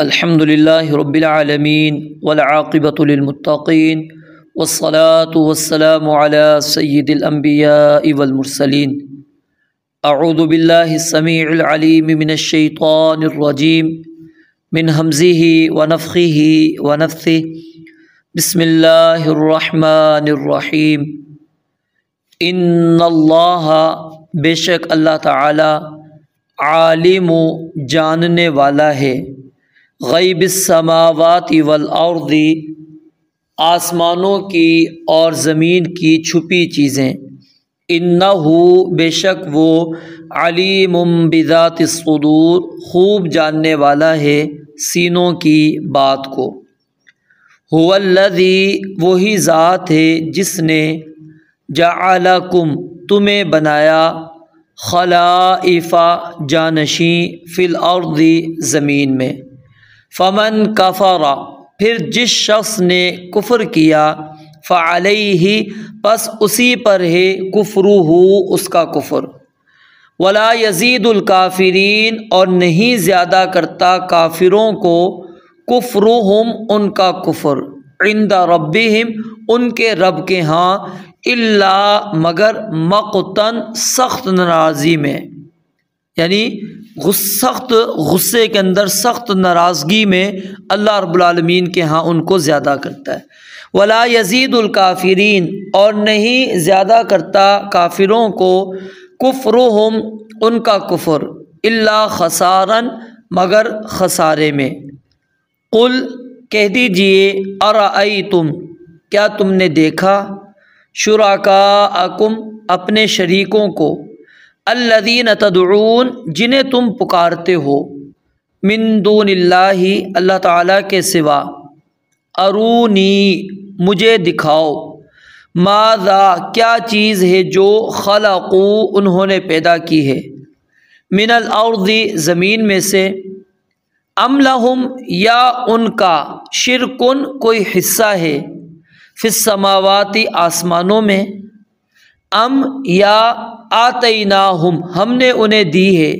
الحمد للہ رب العالمین والعاقبۃ للمتقین والصلاة والسلام علی سید الانبیاء والمرسلین۔ اعوذ باللہ السمیع العلیم من الشیطان الرجیم من ہمزہ ونفخہ ونفثہ۔ بسم اللہ الرحمن الرحیم۔ ان اللہ، بے شک اللہ تعالی، عالم، جاننے والا ہے، غیب السماوات والارض، آسمانوں کی اور زمین کی چھپی چیزیں، انہ، بے شک وہ، علیم بذات الصدور، خوب جاننے والا ہے سینوں کی بات کو۔ هو الذی، وہی ذات ہے جس نے، جعلکم، تمہیں بنایا، خلائف، جانشین، فی الارض، زمین میں، فمن کفر، پھر جس شخص نے کفر کیا، فعلیہ، پس اسی پر ہے، کفرہ، اس کا کفر، ولا یزید الکافرین، اور نہیں زیادہ کرتا کافروں کو، کفرہم، ان کا کفر، عند ربہم، ان کے رب کے ہاں، الا، مگر، مقتن، سخت ناراضی میں، یعنی سخت غصے کے اندر، سخت ناراضگی میں اللہ رب العالمین کے ہاں ان کو زیادہ کرتا ہے۔ ولا یزید الکافرین، اور نہیں زیادہ کرتا کافروں کو، کفرہم، ان کا کفر، الا خسارن، مگر خسارے میں۔ قل، کہہ دیجئے، ارأیتم، کیا تم نے دیکھا، شرکاءکم، اپنے شریکوں کو، الذین تدعون، جنہیں تم پکارتے ہو، من دون اللہ، اللہ تعالیٰ کے سوا، ارونی، مجھے دکھاؤ، ماذا، کیا چیز ہے جو، خلقو، انہوں نے پیدا کی ہے، من الارض، زمین میں سے، ام لہم، یا ان کا، شرکن، کوئی حصہ ہے، فی السماوات، آسمانوں میں، ام، یا، آتیناہم، ہم نے انہیں دی ہے،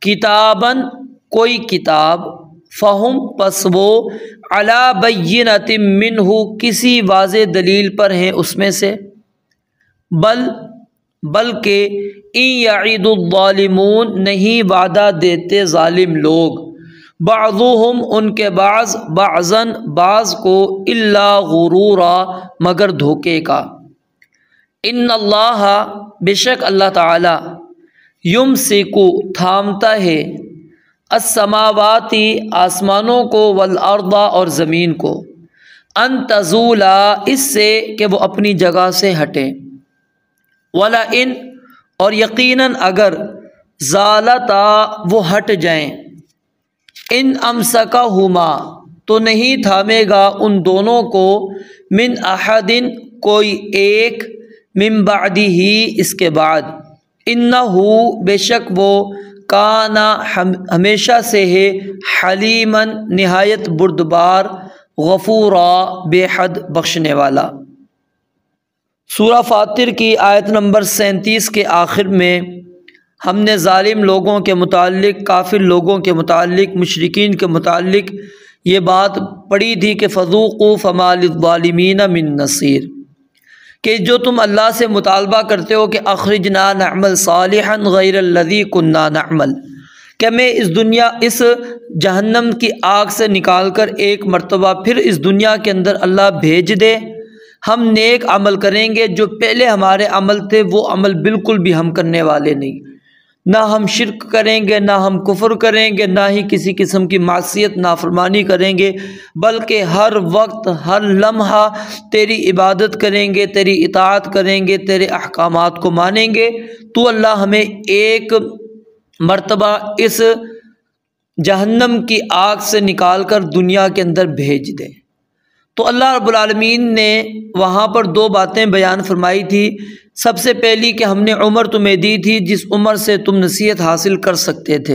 کتاباً، کوئی کتاب، فہم، پس وہ، علی بینۃ منہ، کسی واضح دلیل پر ہیں اس میں سے، بلکہ، ان یعد الظالمون، نہیں وعدہ دیتے ظالم لوگ، بعضهم، ان کے بعض، بعضاً، بعض کو، الا غرورا، مگر دھوکے کا۔ ان اللہ، بے شک اللہ تعالی، یمسک، تھامتا ہے، السماوات، آسمانوں کو، والارض، اور زمین کو، ان تزولا، اس سے کہ وہ اپنی جگہ سے ہٹیں، ولئن، اور یقیناً اگر، زالتا، وہ ہٹ جائیں، ان امسکہما، تو نہیں تھامے گا ان دونوں کو، من احد، کوئی ایک، من بعدہ، اس کے بعد، انہ، بے شک وہ، کانا، ہمیشہ سے ہے، حلیما، نہایت بردبار، غفورا، بے حد بخشنے والا۔ سورہ فاطر کی آیت نمبر 37 کے آخر میں ہم نے ظالم لوگوں کے متعلق، کافر لوگوں کے متعلق، مشرکین کے متعلق یہ بات پڑھی تھی کہ فذوقوا فما للظالمین من نصیر، کہ جو تم اللہ سے مطالبہ کرتے ہو کہ اخرجنا نعمل صالحا غیر الذی کنا نعمل، کہ ہمیں اس جہنم کی آگ سے نکال کر ایک مرتبہ پھر اس دنیا کے اندر اللہ بھیج دے، ہم نیک عمل کریں گے، جو پہلے ہمارے عمل تھے وہ عمل بالکل بھی ہم کرنے والے نہیں، نہ ہم شرک کریں گے، نہ ہم کفر کریں گے، نہ ہی کسی قسم کی معصیت، نافرمانی کریں گے، بلکہ ہر وقت، ہر لمحہ تیری عبادت کریں گے، تیری اطاعت کریں گے، تیرے احکامات کو مانیں گے۔ تو اللہ ہمیں ایک مرتبہ اس جہنم کی آگ سے نکال کر دنیا کے اندر بھیج دے۔ تو اللہ رب العالمین نے وہاں پر دو باتیں بیان فرمائی تھی۔ سب سے پہلی کہ ہم نے عمر تمہیں دی تھی جس عمر سے تم نصیحت حاصل کر سکتے تھے،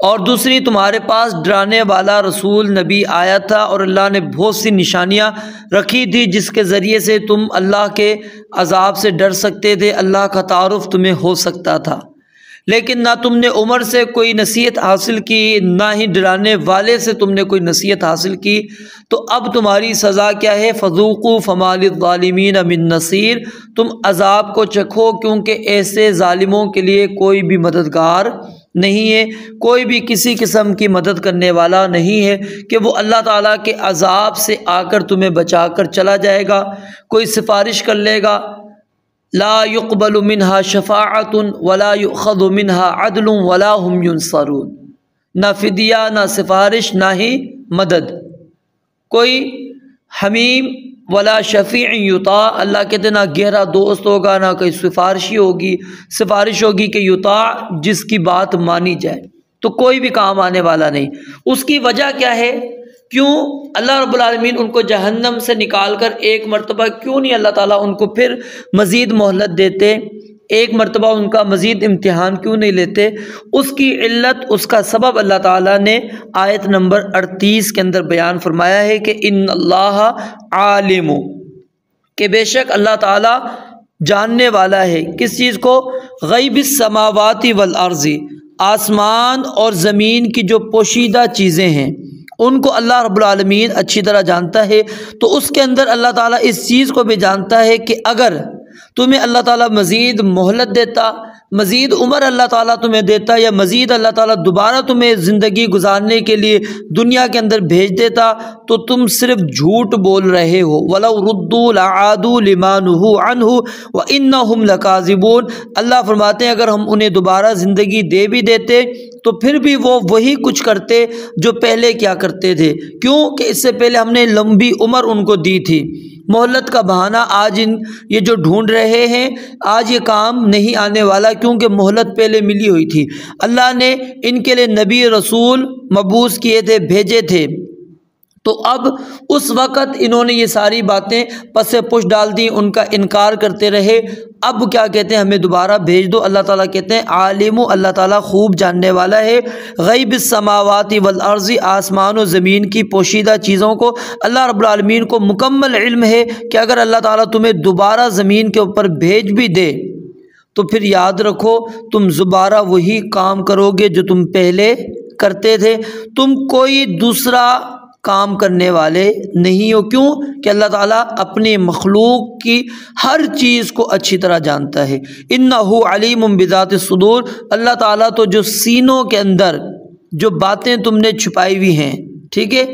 اور دوسری تمہارے پاس ڈرانے والا رسول نبی آیا تھا، اور اللہ نے بہت سی نشانیاں رکھی تھی جس کے ذریعے سے تم اللہ کے عذاب سے ڈر سکتے تھے، اللہ کا تعارف تمہیں ہو سکتا تھا۔ لیکن نہ تم نے عمر سے کوئی نصیحت حاصل کی، نہ ہی ڈرانے والے سے تم نے کوئی نصیحت حاصل کی، تو اب تمہاری سزا کیا ہے؟ فذوقوا فما للظالمین من نصیر، تم عذاب کو چکھو کیونکہ ایسے ظالموں کے لیے کوئی بھی مددگار نہیں ہے، کوئی بھی کسی قسم کی مدد کرنے والا نہیں ہے کہ وہ اللہ تعالیٰ کے عذاب سے آ کر تمہیں بچا کر چلا جائے گا، کوئی سفارش کر لے گا۔ لا يقبل منها شفاعت ولا يؤخذ منها عدل ولا هم ينصرون، نہ فدیہ، نہ سفارش، نہ ہی مدد، کوئی حمیم ولا شفیع یطاع، اللہ کہتے ہیں نہ گہرا دوست ہوگا، نہ کوئی سفارش ہوگی کہ یطاع، جس کی بات مانی جائے، تو کوئی بھی کام آنے والا نہیں۔ اس کی وجہ کیا ہے؟ کیوں اللہ رب العالمین ان کو جہنم سے نکال کر ایک مرتبہ کیوں نہیں اللہ تعالیٰ ان کو پھر مزید مہلت دیتے، ایک مرتبہ ان کا مزید امتحان کیوں نہیں لیتے؟ اس کی علت، اس کا سبب اللہ تعالیٰ نے آیت نمبر 38 کے اندر بیان فرمایا ہے کہ ان اللہ عالم، کہ بے شک اللہ تعالیٰ جاننے والا ہے کس چیز کو؟ غیب السماوات والارض، آسمان اور زمین کی جو پوشیدہ چیزیں ہیں ان کو اللہ رب العالمین اچھی طرح جانتا ہے۔ تو اس کے اندر اللہ تعالیٰ اس چیز کو بھی جانتا ہے کہ اگر تمہیں اللہ تعالیٰ مزید مہلت دیتا، مزید عمر اللہ تعالیٰ تمہیں دیتا، یا مزید اللہ تعالیٰ دوبارہ تمہیں زندگی گزارنے کے لیے دنیا کے اندر بھیج دیتا، تو تم صرف جھوٹ بول رہے ہو۔ وَلَوْ رُدُّوا لَعَادُوا لِمَا نُهُوا عَنْهُ وَإِنَّهُمْ لَكَاذِبُونَ، اللہ فرماتے ہیں اگر ہم انہیں دوبارہ زندگی دے بھی دیتے تو پھر بھی وہ وہی کچھ کرتے جو پہلے کیا کرتے تھے۔ کیوں کہ اس سے پہلے ہم نے لمبی عمر ان کو دی تھی۔ مہلت کا بہانہ آج یہ جو ڈھونڈ رہے ہیں، آج یہ کام نہیں آنے والا، کیونکہ مہلت پہلے ملی ہوئی تھی۔ اللہ نے ان کے لیے نبی رسول مبعوث کیے تھے، بھیجے تھے، تو اب اس وقت انہوں نے یہ ساری باتیں پس پش ڈال دی، ان کا انکار کرتے رہے۔ اب کیا کہتے ہیں؟ ہمیں دوبارہ بھیج دو۔ اللہ تعالیٰ کہتے ہیں عالم، اللہ تعالیٰ خوب جاننے والا ہے، غیب السماوات والارض، آسمان و زمین کی پوشیدہ چیزوں کو اللہ رب العالمین کو مکمل علم ہے کہ اگر اللہ تعالیٰ تمہیں دوبارہ زمین کے اوپر بھیج بھی دے تو پھر یاد رکھو تم دوبارہ وہی کام کرو گے جو تم پہلے کرتے تھے، تم کوئی دوسرا کام کرنے والے نہیں ہو۔ کیوں کہ اللہ تعالیٰ اپنے مخلوق کی ہر چیز کو اچھی طرح جانتا ہے۔ انہ علیم بذات الصدور، اللہ تعالیٰ تو جو سینوں کے اندر جو باتیں تم نے چھپائی ہوئی ہیں، ٹھیک ہے،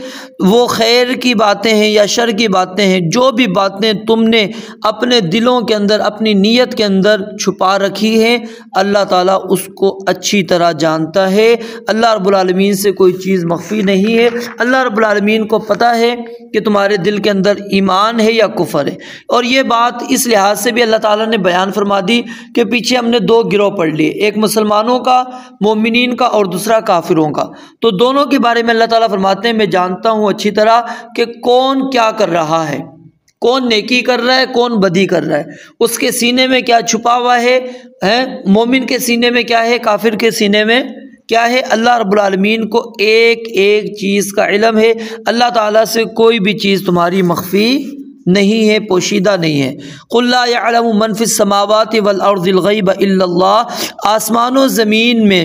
وہ خیر کی باتیں ہیں یا شر کی باتیں ہیں، جو بھی باتیں تم نے اپنے دلوں کے اندر، اپنی نیت کے اندر چھپا رکھی ہیں، اللہ تعالیٰ اس کو اچھی طرح جانتا ہے۔ اللہ رب العالمین سے کوئی چیز مخفی نہیں ہے۔ اللہ رب العالمین کو پتہ ہے کہ تمہارے دل کے اندر ایمان ہے یا کفر ہے۔ اور یہ بات اس لحاظ سے بھی اللہ تعالیٰ نے بیان فرما دی کہ پیچھے ہم نے دو گروہ پڑھ لیے، ایک مسلمانوں کا، مومنین کا، اور دوسرا کافروں کا۔ تو دونوں کے بارے میں اللہ تعالیٰ فرماتے ہیں میں جانتا ہوں اچھی طرح کہ کون کیا کر رہا ہے، کون نیکی کر رہا ہے، کون بدی کر رہا ہے، اس کے سینے میں کیا چھپا ہوا ہے، مومن کے سینے میں کیا ہے، کافر کے سینے میں کیا ہے۔ اللہ رب العالمین کو ایک ایک چیز کا علم ہے۔ اللہ تعالیٰ سے کوئی بھی چیز تمہاری مخفی نہیں ہے، پوشیدہ نہیں ہے۔ قل لا يعلم من في السماوات والارض الغیب الا اللہ، آسمان و زمین میں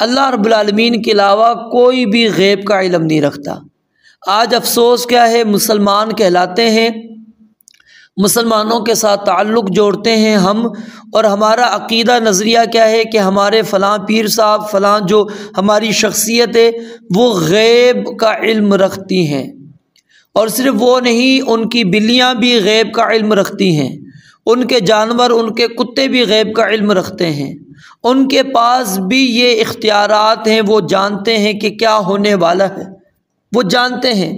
اللہ رب العالمین کے علاوہ کوئی بھی غیب کا علم نہیں رکھتا۔ آج افسوس کیا ہے، مسلمان کہلاتے ہیں، مسلمانوں کے ساتھ تعلق جوڑتے ہیں ہم، اور ہمارا عقیدہ نظریہ کیا ہے کہ ہمارے فلاں پیر صاحب، فلاں جو ہماری شخصیت ہے وہ غیب کا علم رکھتی ہیں، اور صرف وہ نہیں، ان کی بلیاں بھی غیب کا علم رکھتی ہیں، ان کے جانور، ان کے کتے بھی غیب کا علم رکھتے ہیں، ان کے پاس بھی یہ اختیارات ہیں، وہ جانتے ہیں کہ کیا ہونے والا ہے، وہ جانتے ہیں۔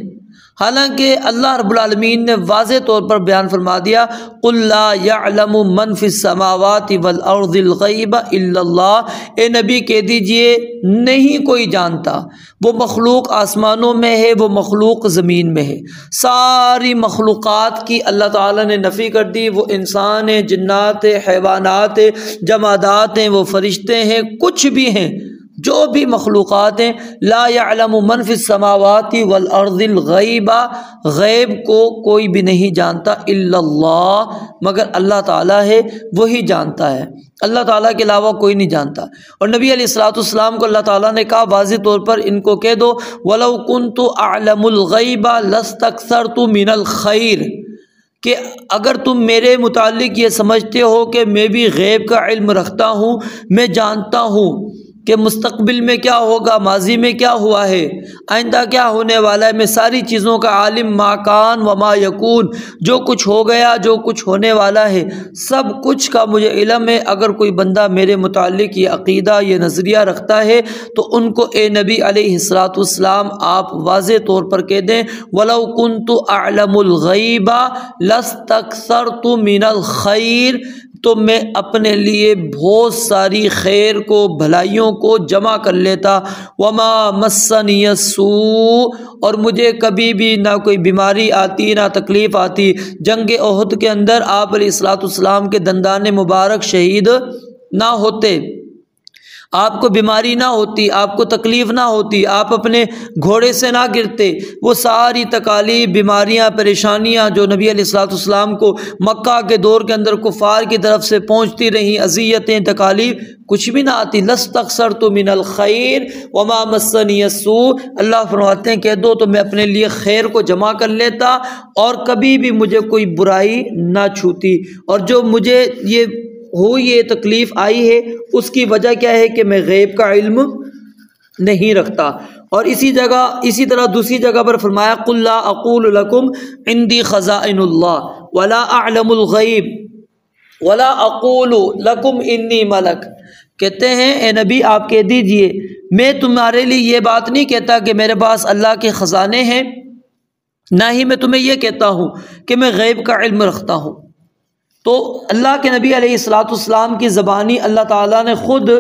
حالانکہ اللہ رب العالمین نے واضح طور پر بیان فرما دیا قل لا يعلم من في السماوات والارض الغیب الا اللہ، اے نبی کہہ دیجئے نہیں کوئی جانتا، وہ مخلوق آسمانوں میں ہے، وہ مخلوق زمین میں ہے، ساری مخلوقات کی اللہ تعالیٰ نے نفی کر دی۔ وہ انسان ہیں، جنات ہیں، حیوانات ہیں، جمادات ہیں، وہ فرشتے ہیں، کچھ بھی ہیں، جو بھی مخلوقات ہیں، لا یعلم من فی السماوات والارض الغیب، غیب کو کوئی بھی نہیں جانتا الا اللہ، مگر اللہ تعالیٰ ہے، وہی جانتا ہے، اللہ تعالیٰ کے علاوہ کوئی نہیں جانتا۔ اور نبی علیہ الصلوۃ والسلام کو اللہ تعالیٰ نے کہا واضح طور پر ان کو کہہ دو وَلَوْ كُنْتُ أَعْلَمُ الْغَيْبَ لَاسْتَكْثَرْتُ مِنَ الْخَيْرِ، کہ اگر تم میرے متعلق یہ سمجھتے ہو کہ میں بھی غیب کا علم رکھتا ہوں، میں جانتا ہوں کہ مستقبل میں کیا ہوگا، ماضی میں کیا ہوا ہے، آئندہ کیا ہونے والا ہے، میں ساری چیزوں کا عالم، ما کان و ما یکون، جو کچھ ہو گیا، جو کچھ ہونے والا ہے، سب کچھ کا مجھے علم ہے۔ اگر کوئی بندہ میرے متعلق یہ عقیدہ، یہ نظریہ رکھتا ہے تو ان کو اے نبی علیہ الصلوۃ والسلام آپ واضح طور پر کہہ دیں وَلَوْ كُنْتُ أَعْلَمُ الْغَيْبَ لَاسْتَكْثَرْتُ مِنَ الْخَيْرِ، تو میں اپنے لیے بہت ساری خیر کو، بھلائیوں کو جمع کر لیتا۔ وما مسنی السوء، اور مجھے کبھی بھی نہ کوئی بیماری آتی، نہ تکلیف آتی۔ جنگ احد کے اندر آپ علیہ الصلوۃ والسلام کے دندان مبارک شہید نہ ہوتے، آپ کو بیماری نہ ہوتی، آپ کو تکلیف نہ ہوتی، آپ اپنے گھوڑے سے نہ گرتے، وہ ساری تکالیف، بیماریاں، پریشانیاں جو نبی علیہ الصلوۃ والسلام کو مکہ کے دور کے اندر کفار کی طرف سے پہنچتی رہیں، اذیتیں، تکالیف، کچھ بھی نہ آتی۔ لَاسْتَكْثَرْتُ مِنَ الْخَيْرِ وَمَا مَسَّنِيَ السُّوءُ، اللہ فرماتے ہیں کہہ دو تو میں اپنے لیے خیر کو جمع کر لیتا اور کبھی بھی مجھے کوئی برائی نہ چھوتی۔ اور جو مجھے یہ تکلیف آئی ہے اس کی وجہ کیا ہے کہ میں غیب کا علم نہیں رکھتا۔ اور اسی طرح دوسری جگہ پر فرمایا قُلْ لَا أَقُولُ لَكُمْ عِنْدِي خَزَائِنُ اللَّهِ وَلَا أَعْلَمُ الْغَيْبَ وَلَا أَقُولُ لَكُمْ إِنِّي مَلَكٌ، کہتے ہیں اے نبی آپ کہہ دیجئے میں تمہارے لیے یہ بات نہیں کہتا کہ میرے پاس اللہ کے خزانے ہیں، نہ ہی میں تمہیں یہ کہتا ہوں کہ میں غیب کا علم رکھتا ہوں۔ تو اللہ کے نبی علیہ الصلوۃ والسلام کی زبانی اللہ تعالیٰ نے خود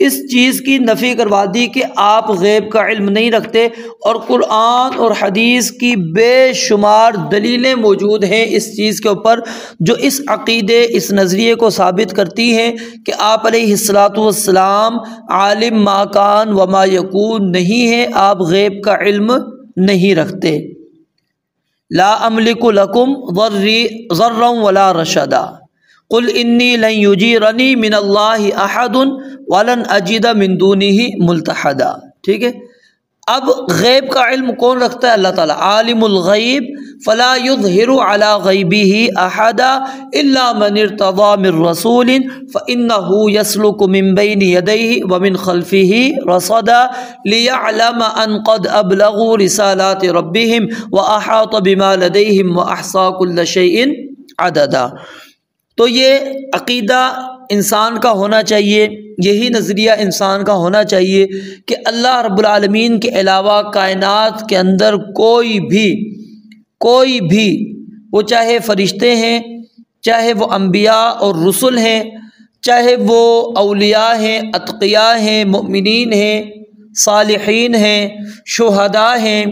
اس چیز کی نفی کروا دی کہ آپ غیب کا علم نہیں رکھتے، اور قرآن اور حدیث کی بے شمار دلیلیں موجود ہیں اس چیز کے اوپر جو اس عقیدے، اس نظریے کو ثابت کرتی ہیں کہ آپ علیہ الصلوۃ والسلام عالم ما کان و ما یکون نہیں ہیں، آپ غیب کا علم نہیں رکھتے۔ لا املک لکم ضرا ولا رشدا قل انی لن یجیرنی من اللہ احد ولن اجد من دونہ ملتحدا۔ ٹھیک ہے، اب غیب کا علم کون رکھتا ہے؟ اللہ تعالیٰ۔ عالم الغیب فلا یظہر علی غیبہ احدا الا من ارتضی من رسول فانہ یسلک من بین یدیہ ومن خلفہ رصدا لیعلم ان قد ابلغوا رسالات ربہم واحاط بما لدیہم واحصی کل شیء عددا۔ تو یہ عقیدہ انسان کا ہونا چاہیے، یہی نظریہ انسان کا ہونا چاہیے کہ اللہ رب العالمین کے علاوہ کائنات کے اندر کوئی بھی وہ چاہے فرشتے ہیں، چاہے وہ انبیاء اور رسل ہیں، چاہے وہ اولیاء ہیں، اتقیاء ہیں، مؤمنین ہیں، صالحین ہیں، شہداء ہیں،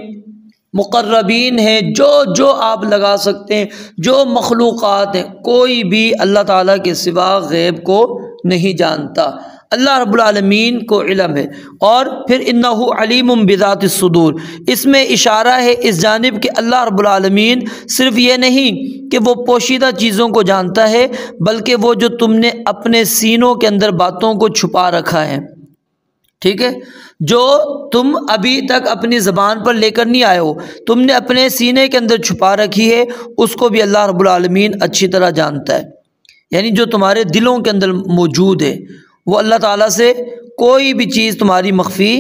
مقربین ہیں، جو آپ لگا سکتے ہیں، جو مخلوقات ہیں، کوئی بھی اللہ تعالیٰ کے سوا غیب کو نہیں جانتا، اللہ رب العالمین کو علم ہے۔ اور پھر انہ علیم بذات الصدور، اس میں اشارہ ہے اس جانب کہ اللہ رب العالمین صرف یہ نہیں کہ وہ پوشیدہ چیزوں کو جانتا ہے، بلکہ وہ جو تم نے اپنے سینوں کے اندر باتوں کو چھپا رکھا ہے، ٹھیک ہے، جو تم ابھی تک اپنی زبان پر لے کر نہیں آئے ہو، تم نے اپنے سینے کے اندر چھپا رکھی ہے، اس کو بھی اللہ رب العالمین اچھی طرح جانتا ہے۔ یعنی جو تمہارے دلوں کے اندر موجود ہے وہ اللہ تعالیٰ سے کوئی بھی چیز تمہاری مخفی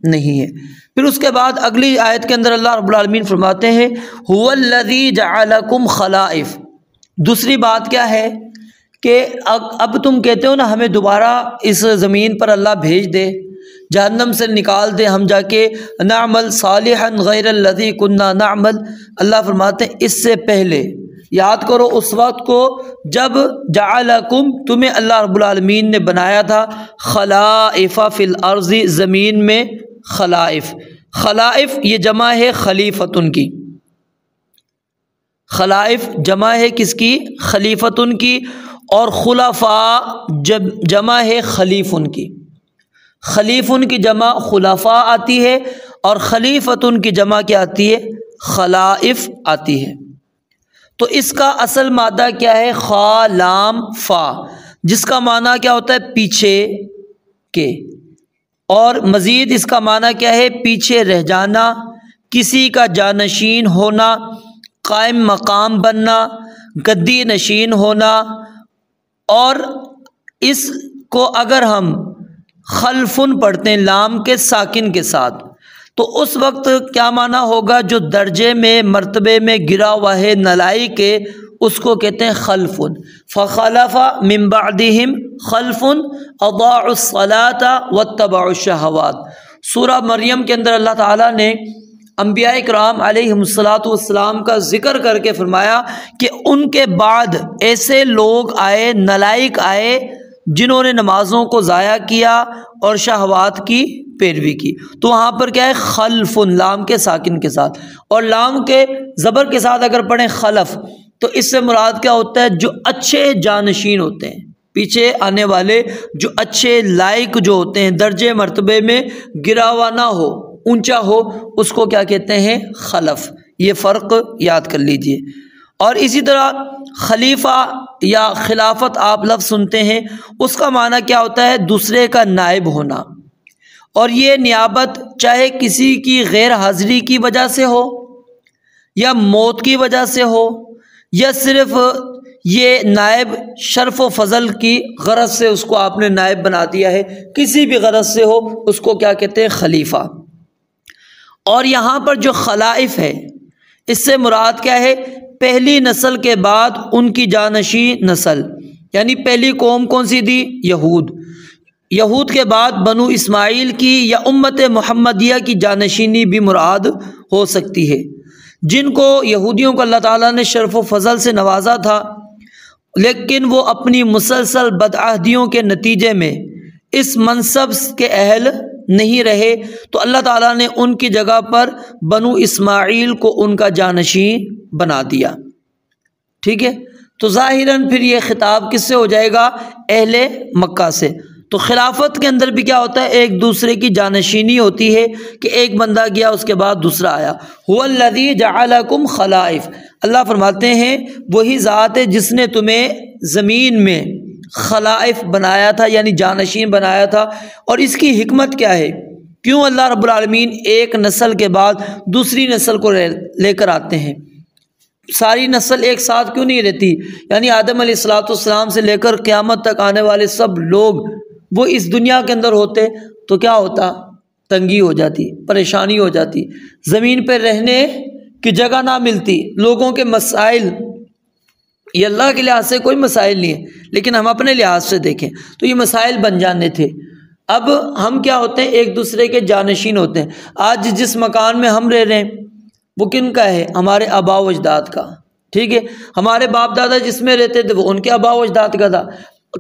نہیں ہے۔ پھر اس کے بعد اگلی آیت کے اندر اللہ رب العالمین فرماتے ہیں هو الذی جعلکم خلائف۔ دوسری بات کیا ہے کہ اب تم کہتے ہو نا ہمیں دوبارہ اس زمین پر اللہ بھیج دے، جہنم سے نکال دے، ہم جا کے نعمل صالحا غیر الذی کننا نعمل۔ اللہ فرماتے ہیں اس سے پہلے یاد کرو اس وقت کو جب جعلکم، تمہیں اللہ رب العالمین نے بنایا تھا خلائف فی الارض، زمین میں خلائف۔ خلائف یہ جمع ہے خلیفتن کی، خلائف جمع ہے کس کی؟ خلیفتن کی، اور خلفاء جمع ہے خلیفن کی۔ خلیفن کی جمع خلفاء آتی ہے اور خلیفتن کی جمع کیا آتی ہے؟ خلائف آتی ہے۔ تو اس کا اصل مادہ کیا ہے؟ خا لام فا، جس کا معنی کیا ہوتا ہے؟ پیچھے کے۔ اور مزید اس کا معنی کیا ہے؟ پیچھے رہ جانا، کسی کا جانشین ہونا، قائم مقام بننا، گدی نشین ہونا۔ اور اس کو اگر ہم خلفن پڑھتے ہیں لام کے ساکن کے ساتھ، تو اس وقت کیا معنی ہوگا؟ جو درجے میں مرتبے میں گرا ہوا ہے نالائق کے، اس کو کہتے ہیں خلفن۔ فخلف من بعدہم خلف اضاعوا الصلاة واتبعوا الشہوات۔ سورہ مریم کے اندر اللہ تعالیٰ نے انبیاء کرام علیہم السلام کا ذکر کر کے فرمایا کہ ان کے بعد ایسے لوگ آئے، نالائق آئے، جنہوں نے نمازوں کو ضائع کیا اور شہوات کی پیروی کی۔ تو وہاں پر کیا ہے؟ خلف، لام کے ساکن کے ساتھ۔ اور لام کے زبر کے ساتھ اگر پڑھیں خلف، تو اس سے مراد کیا ہوتا ہے؟ جو اچھے جانشین ہوتے ہیں، پیچھے آنے والے جو اچھے لائق جو ہوتے ہیں، درجے مرتبے میں گرا ہوا نہ ہو، اونچا ہو، اس کو کیا کہتے ہیں؟ خلف۔ یہ فرق یاد کر لیجئے۔ اور اسی طرح خلیفہ یا خلافت آپ لفظ سنتے ہیں، اس کا معنی کیا ہوتا ہے؟ دوسرے کا نائب ہونا۔ اور یہ نیابت چاہے کسی کی غیر حاضری کی وجہ سے ہو، یا موت کی وجہ سے ہو، یا صرف یہ نائب شرف و فضل کی غرض سے اس کو آپ نے نائب بنا دیا ہے، کسی بھی غرض سے ہو، اس کو کیا کہتے ہیں؟ خلیفہ۔ اور یہاں پر جو خلائف ہے، اس سے مراد کیا ہے؟ پہلی نسل کے بعد ان کی جانشین نسل، یعنی پہلی قوم کون سی تھی؟ یہود۔ یہود کے بعد بنو اسماعیل کی یا امت محمدیہ کی جانشینی بھی مراد ہو سکتی ہے، جن کو یہودیوں کو اللہ تعالیٰ نے شرف و فضل سے نوازا تھا، لیکن وہ اپنی مسلسل بدعہدیوں کے نتیجے میں اس منصب کے اہل نہیں رہے، تو اللہ تعالیٰ نے ان کی جگہ پر بنو اسماعیل کو ان کا جانشین بنا دیا۔ ٹھیک ہے؟ تو ظاہراً پھر یہ خطاب کس سے ہو جائے گا؟ اہل مکہ سے۔ تو خلافت کے اندر بھی کیا ہوتا ہے؟ ایک دوسرے کی جانشینی ہوتی ہے کہ ایک بندہ گیا، اس کے بعد دوسرا آیا۔ هو الذی جعلکم خلائف، اللہ فرماتے ہیں وہی ذات ہے جس نے تمہیں زمین میں خلائف بنایا تھا، یعنی جانشین بنایا تھا۔ اور اس کی حکمت کیا ہے؟ کیوں اللہ رب العالمین ایک نسل کے بعد دوسری نسل کو لے کر آتے ہیں؟ ساری نسل ایک ساتھ کیوں نہیں رہتی؟ یعنی آدم علیہ السلام سے لے کر قیامت تک آنے والے سب لوگ وہ اس دنیا کے اندر ہوتے تو کیا ہوتا؟ تنگی ہو جاتی، پریشانی ہو جاتی، زمین پہ رہنے کی جگہ نہ ملتی، لوگوں کے مسائل، یہ اللہ کے لحاظ سے کوئی مسائل نہیں ہے، لیکن ہم اپنے لحاظ سے دیکھیں تو یہ مسائل بن جانے تھے۔ اب ہم کیا ہوتے ہیں؟ ایک دوسرے کے جانشین ہوتے ہیں۔ آج جس مکان میں ہم رہ رہے ہیں وہ کن کا ہے؟ ہمارے آبا و اجداد کا۔ ٹھیک ہے؟ ہمارے باپ دادا جس میں رہتے تھے وہ ان کے آبا و اجداد کا تھا۔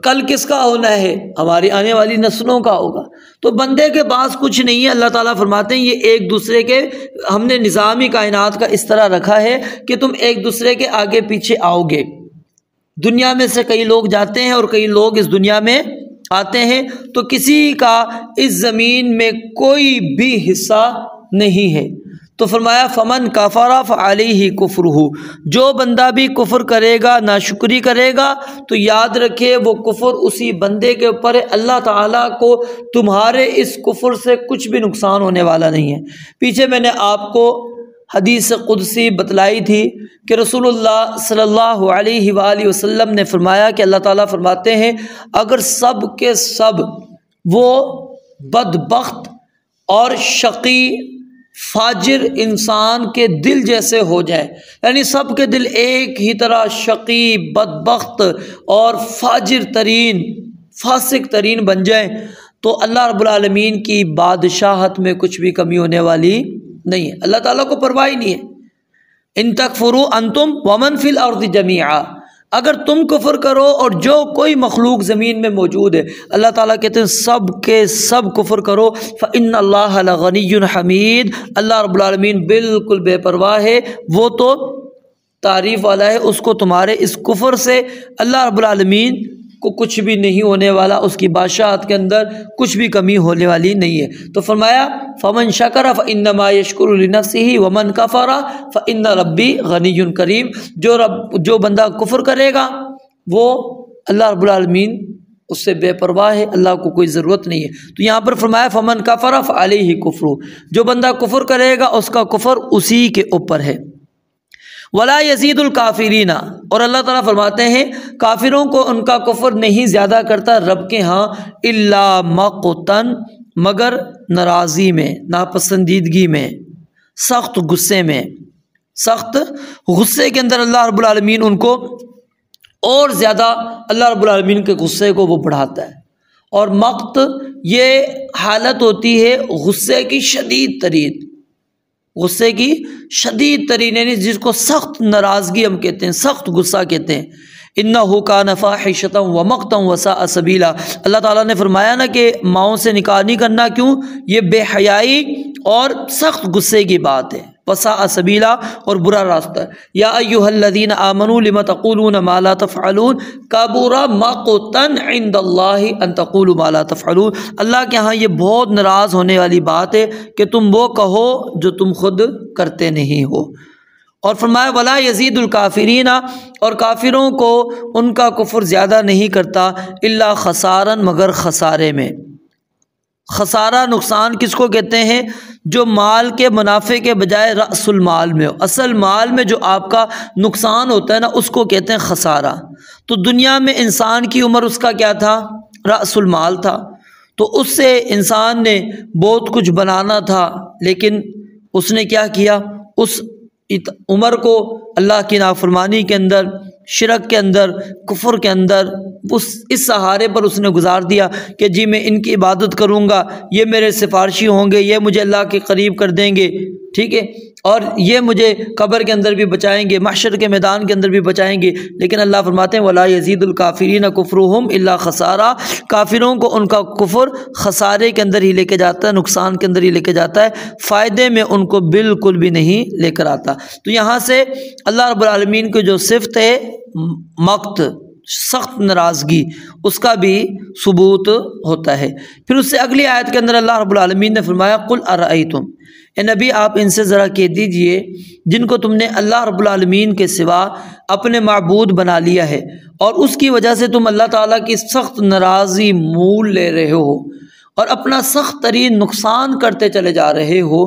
کل کس کا ہونا ہے؟ ہماری آنے والی نسلوں کا ہوگا۔ تو بندے کے پاس کچھ نہیں ہے، اللہ تعالیٰ فرماتے ہیں یہ ایک دوسرے کے، ہم نے نظامی کائنات کا اس طرح رکھا ہے کہ تم ایک دوسرے کے آگے پیچھے آؤ گے۔ دنیا میں سے کئی لوگ جاتے ہیں اور کئی لوگ اس دنیا میں آتے ہیں، تو کسی کا اس زمین میں کوئی بھی حصہ نہیں ہے۔ تو فرمایا فمن کفر فعلیہ کفرہ، جو بندہ بھی کفر کرے گا، ناشکری کرے گا، تو یاد رکھے وہ کفر اسی بندے کے اوپر ہے۔ اللہ تعالیٰ کو تمہارے اس کفر سے کچھ بھی نقصان ہونے والا نہیں ہے۔ پیچھے میں نے آپ کو حدیث قدسی بتلائی تھی کہ رسول اللہ صلی اللہ علیہ وآلہ وسلم نے فرمایا کہ اللہ تعالیٰ فرماتے ہیں اگر سب کے سب وہ بدبخت اور شقی فاجر انسان کے دل جیسے ہو جائے، یعنی سب کے دل ایک ہی طرح شقی، بدبخت اور فاجر ترین، فاسق ترین بن جائیں، تو اللہ رب العالمین کی بادشاہت میں کچھ بھی کمی ہونے والی نہیں ہے۔ اللہ تعالیٰ کو پرواہ ہی نہیں ہے۔ ان تکفروا انتم ومن فی الارض جمیعا، اگر تم کفر کرو اور جو کوئی مخلوق زمین میں موجود ہے، اللہ تعالیٰ کہتے ہیں سب کے سب کفر کرو، فإن اللہ لغنی حمید، اللہ رب العالمین بالکل بے پرواہ ہے، وہ تو تعریف والا ہے، اس کو تمہارے اس کفر سے اللہ رب العالمین کو کچھ بھی نہیں ہونے والا، اس کی بادشاہت کے اندر کچھ بھی کمی ہونے والی نہیں ہے۔ تو فرمایا فمن شکر فانما یشکر لنفسہ ومن کفر فان ربی غنی کریم، جو بندہ کفر کرے گا وہ اللہ رب العالمین اس سے بے پرواہ ہے، اللہ کو کوئی ضرورت نہیں ہے۔ تو یہاں پر فرمایا فمن کفر فعلیہ کفر، جو بندہ کفر کرے گا اس کا کفر اسی کے اوپر ہے۔ ولا یزید الکافرین، اور اللہ تعالیٰ فرماتے ہیں کافروں کو ان کا کفر نہیں زیادہ کرتا رب کے ہاں، الا مقتن، مگر ناراضی میں، ناپسندیدگی میں، سخت غصے میں، سخت غصے کے اندر اللہ رب العالمین ان کو اور زیادہ، اللہ رب العالمین کے غصے کو وہ بڑھاتا ہے۔ اور مقت یہ حالت ہوتی ہے غصے کی شدید ترین، غصے کی شدید ترین، یعنی جس کو سخت ناراضگی ہم کہتے ہیں، سخت غصہ کہتے ہیں۔ انہ کان فاحشۃ ومقتا وساء سبیلا، اللہ تعالیٰ نے فرمایا نا کہ ماؤں سے نکاح نہیں کرنا، کیوں؟ یہ بے حیائی اور سخت غصے کی بات ہے، وساء سبیلا، اور برا راستہ ہے۔ یا ایھا الذین آمنوا لم تقولون ما لا تفعلون کبر مقتا عند اللہ ان تقولوا ما لا تفعلون، اللہ کے ہاں یہ بہت ناراض ہونے والی بات ہے کہ تم وہ کہو جو تم خود کرتے نہیں ہو۔ اور فرمایا ولا یزید الکافرین، اور کافروں کو ان کا کفر زیادہ نہیں کرتا الا خسارا، مگر خسارے میں۔ خسارہ، نقصان کس کو کہتے ہیں؟ جو مال کے منافع کے بجائے رأس المال میں ہو، اصل مال میں جو آپ کا نقصان ہوتا ہے نا، اس کو کہتے ہیں خسارہ۔ تو دنیا میں انسان کی عمر اس کا کیا تھا؟ رأس المال تھا، تو اس سے انسان نے بہت کچھ بنانا تھا، لیکن اس نے کیا کیا؟ اس عمر کو اللہ کی نافرمانی کے اندر، شرک کے اندر، کفر کے اندر، اس سہارے پر اس نے گزار دیا کہ جی میں ان کی عبادت کروں گا، یہ میرے سفارشی ہوں گے، یہ مجھے اللہ کے قریب کر دیں گے، ٹھیک ہے، اور یہ مجھے قبر کے اندر بھی بچائیں گے، محشر کے میدان کے اندر بھی بچائیں گے۔ لیکن اللہ فرماتے ہیں ولا یزید الکافرین کفرہم الا خسارا، کافروں کو ان کا کفر خسارے کے اندر ہی لے کے جاتا ہے، نقصان کے اندر ہی لے کے جاتا ہے، فائدے میں ان کو بالکل بھی نہیں لے کر آتا۔ تو یہاں سے اللہ رب العالمین کی جو صفت ہے مقت، سخت ناراضگی، اس کا بھی ثبوت ہوتا ہے۔ پھر اس سے اگلی آیت کے اندر اللہ رب العالمین نے فرمایا قل ارأیتم، اے نبی آپ ان سے ذرا کہہ دیجئے جن کو تم نے اللہ رب العالمین کے سوا اپنے معبود بنا لیا ہے اور اس کی وجہ سے تم اللہ تعالیٰ کی سخت ناراضی مول لے رہے ہو اور اپنا سخت ترین نقصان کرتے چلے جا رہے ہو،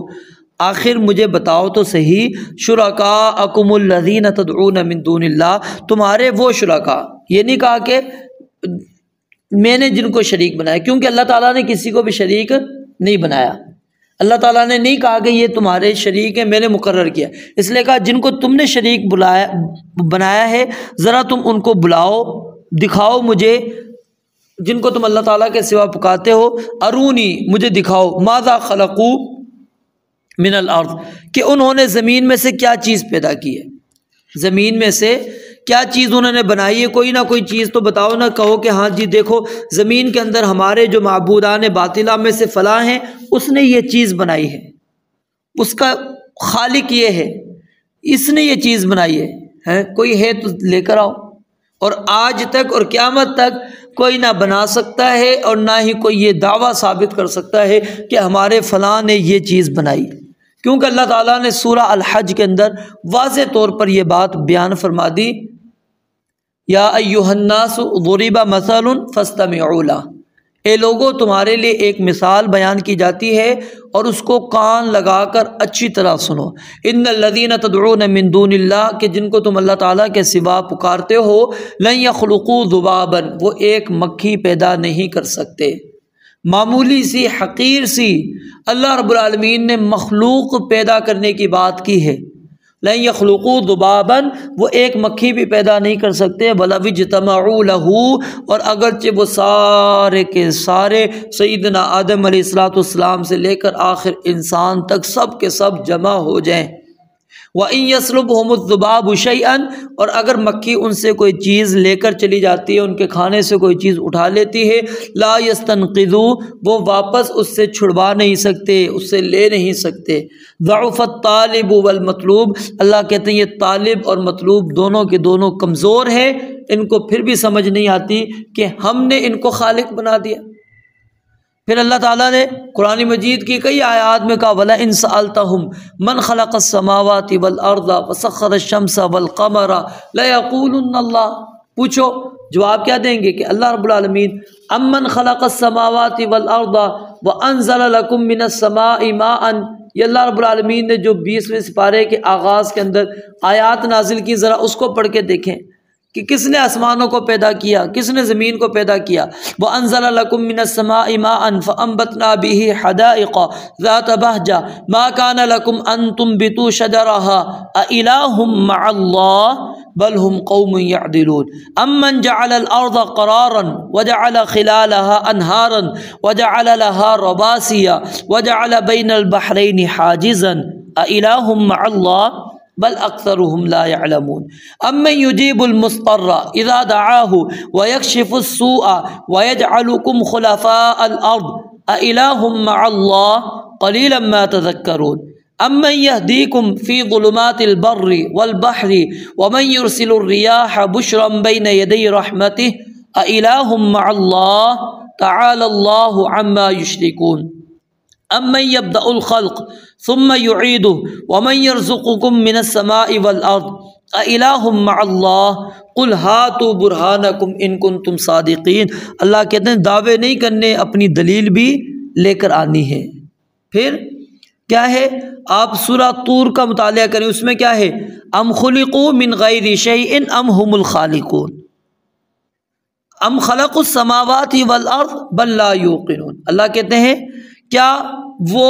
آخر مجھے بتاؤ تو صحیح شرکاءکم الذین تدعون من دون اللہ، تمہارے وہ شرکاء، یہ نہیں کہا کہ میں نے جن کو شریک بنایا، کیونکہ اللہ تعالیٰ نے کسی کو بھی شریک نہیں بنایا، اللہ تعالیٰ نے نہیں کہا کہ یہ تمہارے شریک ہیں، میں نے مقرر کیا، اس لیے کہا جن کو تم نے شریک بنایا ہے ذرا تم ان کو بلاؤ، دکھاؤ مجھے، جن کو تم اللہ تعالیٰ کے سوا پکارتے ہو، ارونی مجھے دکھاؤ، ماذا خلقو من الارض، کہ انہوں نے زمین میں سے کیا چیز پیدا کی ہے، زمین میں سے کیا چیز انہوں نے بنائی ہے، کوئی نہ کوئی چیز تو بتاؤ، نہ کہو کہ ہاں جی دیکھو زمین کے اندر ہمارے جو معبودان باطلہ میں سے فلاں ہیں اس نے یہ چیز بنائی ہے، اس کا خالق یہ ہے، اس نے یہ چیز بنائی ہے، کوئی ہے تو لے کر آؤ۔ اور آج تک اور قیامت تک کوئی نہ بنا سکتا ہے اور نہ ہی کوئی یہ دعویٰ ثابت کر سکتا ہے کہ ہمارے فلاں نے یہ چیز بنائی، کیونکہ اللہ تعالیٰ نے سورہ الحج کے اندر واضح طور پر یہ بات بیان فرما دی، یا ایھا الناس ضرب مثل فاستمعوا لہ، اے لوگوں تمہارے لیے ایک مثال بیان کی جاتی ہے اور اس کو کان لگا کر اچھی طرح سنو، ان الذین تدعون من دون اللہ، کہ جن کو تم اللہ تعالیٰ کے سوا پکارتے ہو، لن یخلقوا ذبابا، وہ ایک مکھی پیدا نہیں کر سکتے، معمولی سی حقیر سی اللہ رب العالمین نے مخلوق پیدا کرنے کی بات کی ہے، لن یخلقوا ذبابا، وہ ایک مکھی بھی پیدا نہیں کر سکتے، ولو اجتمعوا لہ، اور اگرچہ وہ سارے کے سارے سیدنا آدم علیہ السلام سے لے کر آخر انسان تک سب کے سب جمع ہو جائیں، وَإِن يَسْلُبْهُمُ الذُّبَابُ شَيْئًا، اور اگر مکھی ان سے کوئی چیز لے کر چلی جاتی ہے، ان کے کھانے سے کوئی چیز اٹھا لیتی ہے، لا يَسْتَنْقِذُوا، وہ واپس اس سے چھڑوا نہیں سکتے، اس سے لے نہیں سکتے، ضعف الطالب والمطلوب، اللہ کہتے ہیں یہ طالب اور مطلوب دونوں کے دونوں کمزور ہیں، ان کو پھر بھی سمجھ نہیں آتی کہ ہم نے ان کو خالق بنا دیا۔ پھر اللہ تعالیٰ نے قرآن مجید کی کئی آیات میں کہا وَلَئِن سَأَلْتَهُمْ مَنْ خَلَقَ السَّمَاوَاتِ وَالْأَرْضَ وَسَخَّرَ الشَّمْسَ وَالْقَمَرَ لَيَقُولُنَّ اللَّهُ، پوچھو، جواب کیا دیں گے کہ اللہ رب العالمین۔ امن خلق السماوات والارض وانزل لكم من السماء ماء، یہ اللہ رب العالمین نے جو 20ویں سپارے کے آغاز کے اندر آیات نازل کی، ذرا اس کو پڑھ کے دیکھیں کہ کس نے آسمانوں کو پیدا کیا، کس نے زمین کو پیدا کیا۔ وَأَنزَلَ لَكُم مِّنَ السَّمَاءِ مَاءً فَأَنبَتْنَا بِهِ حَدَائِقَ ذَاتَ بَهْجَةٍ مَا كَانَ لَكُمْ أَن تُنبِتُوا شَجَرَهَا أَإِلَٰهٌ مَّعَ اللَّهِ بل هم قوم يعدلون امن جعل الارض قرارا وجعل خلالها انهارا وجعل لها رواسي وجعل بين البحرين حاجزا أإله مع الله بل اکثرهم لا يعلمون امن يجيب المضطر اذا دعاه ويكشف السوء ويجعلكم خلفاء الارض أإله مع الله قليلا ما تذكرون امن يهديكم في ظلمات البر والبحر ومن يرسل الرياح بشرا بين يدي رحمته أإله مع الله تعالى الله عما يشركون امن يبدأ الخلق ثم يعيده ومن يرزقكم من السماء والأرض أإله مع الله قل هاتوا برهانكم إن كنتم صادقين۔ اللہ کہتے ہیں دعوے نہیں کرنے، اپنی دلیل بھی لے کر آنی ہے۔ پھر کیا ہے؟ آپ سورہ طور کا مطالعہ کریں، اس میں کیا ہے؟ ام خلقوا من غیر شیء ام هم الخالقون ام خلقوا السماوات والارض بل لا یوقنون۔ اللہ کہتے ہیں کیا وہ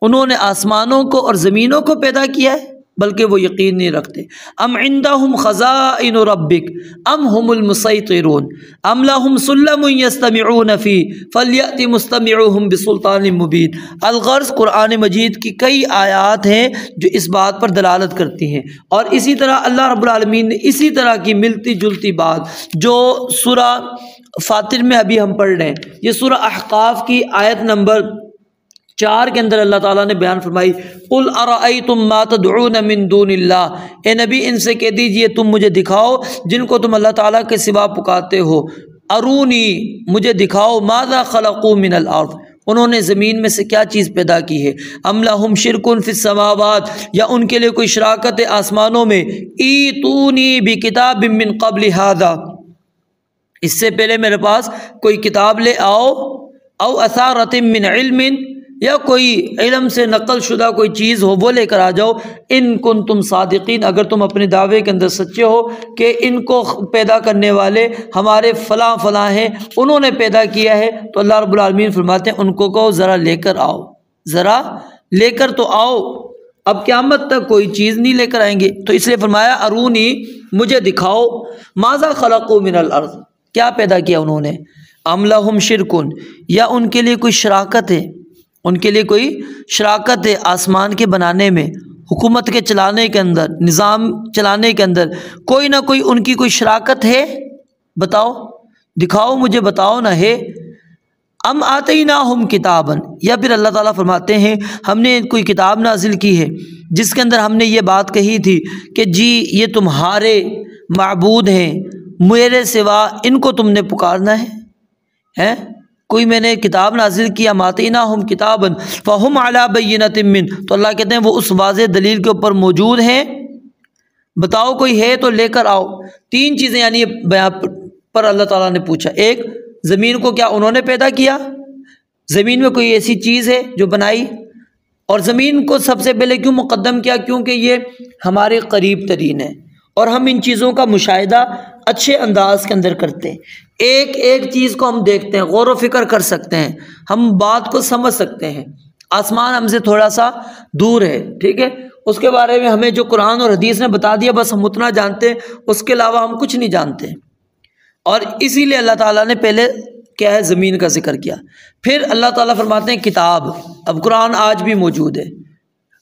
انہوں نے آسمانوں کو اور زمینوں کو پیدا کیا ہے بلکہ وہ یقین نہیں رکھتے۔ ام عندهم خزائن ربک ام هم المسیطرون ام لهم سلم یستمعون فیہ فلیأت مستمعهم بسلطان مبین۔ الغرض قرآن مجید کی کئی آیات ہیں جو اس بات پر دلالت کرتی ہیں، اور اسی طرح اللہ رب العالمین نے اسی طرح کی ملتی جلتی بات جو سورہ فاطر میں ابھی ہم پڑھ رہے ہیں، یہ سورہ احقاف کی آیت نمبر 4 کے اندر اللہ تعالیٰ نے بیان فرمائی قل ارأیتم ما تدعون من دون اللہ، اے نبی ان سے کہہ دیجئے تم مجھے دکھاؤ جن کو تم اللہ تعالیٰ کے سوا پکارتے ہو، ارونی مجھے دکھاؤ ماذا خلقوا من الارض، انہوں نے زمین میں سے کیا چیز پیدا کی ہے، ام لہم شرک فی السماوات، یا ان کے لیے کوئی شراکت ہے آسمانوں میں، ایتونی بکتاب من قبل ھذا، اس سے پہلے میرے پاس کوئی کتاب لے آؤ، او اثارۃ من علم، یا کوئی علم سے نقل شدہ کوئی چیز ہو وہ لے کر آ جاؤ، ان کنتم صادقین، اگر تم اپنے دعوے کے اندر سچے ہو کہ ان کو پیدا کرنے والے ہمارے فلاں فلاں ہیں، انہوں نے پیدا کیا ہے، تو اللہ رب العالمین فرماتے ہیں ان کو کہو ذرا لے کر آؤ، ذرا لے کر تو آؤ۔ اب قیامت تک کوئی چیز نہیں لے کر آئیں گے، تو اس لیے فرمایا ارونی مجھے دکھاؤ، ماذا خلقوا من الارض، کیا پیدا کیا انہوں نے، ام لہم شرکن، یا ان کے لیے کوئی شراکت ہے، ان کے لیے کوئی شراکت ہے آسمان کے بنانے میں، حکومت کے چلانے کے اندر، نظام چلانے کے اندر کوئی نہ کوئی ان کی کوئی شراکت ہے، بتاؤ، دکھاؤ مجھے، بتاؤ نہ ہے۔ ام آتیناہم کتابا، یا پھر اللہ تعالیٰ فرماتے ہیں ہم نے کوئی کتاب نازل کی ہے جس کے اندر ہم نے یہ بات کہی تھی کہ جی یہ تمہارے معبود ہیں، میرے سوا ان کو تم نے پکارنا ہے، کوئی میں نے کتاب نازل کیا، ماتیناہم کتابا فہم علی بینۃ من، تو اللہ کہتے ہیں وہ اس واضح دلیل کے اوپر موجود ہیں، بتاؤ کوئی ہے تو لے کر آؤ۔ 3 چیزیں یعنی بیان پر اللہ تعالیٰ نے پوچھا، ایک زمین کو کیا انہوں نے پیدا کیا، زمین میں کوئی ایسی چیز ہے جو بنائی، اور زمین کو سب سے پہلے کیوں مقدم کیا، کیونکہ یہ ہمارے قریب ترین ہے اور ہم ان چیزوں کا مشاہدہ اچھے انداز کے اندر کرتے ہیں، ایک ایک چیز کو ہم دیکھتے ہیں، غور و فکر کر سکتے ہیں، ہم بات کو سمجھ سکتے ہیں۔ آسمان ہم سے تھوڑا سا دور ہے، ٹھیک ہے، اس کے بارے میں ہمیں جو قرآن اور حدیث نے بتا دیا بس ہم اتنا جانتے ہیں، اس کے علاوہ ہم کچھ نہیں جانتے، اور اسی لیے اللہ تعالیٰ نے پہلے کیا ہے زمین کا ذکر کیا، پھر اللہ تعالیٰ فرماتے ہیں کتاب۔ اب قرآن آج بھی موجود ہے،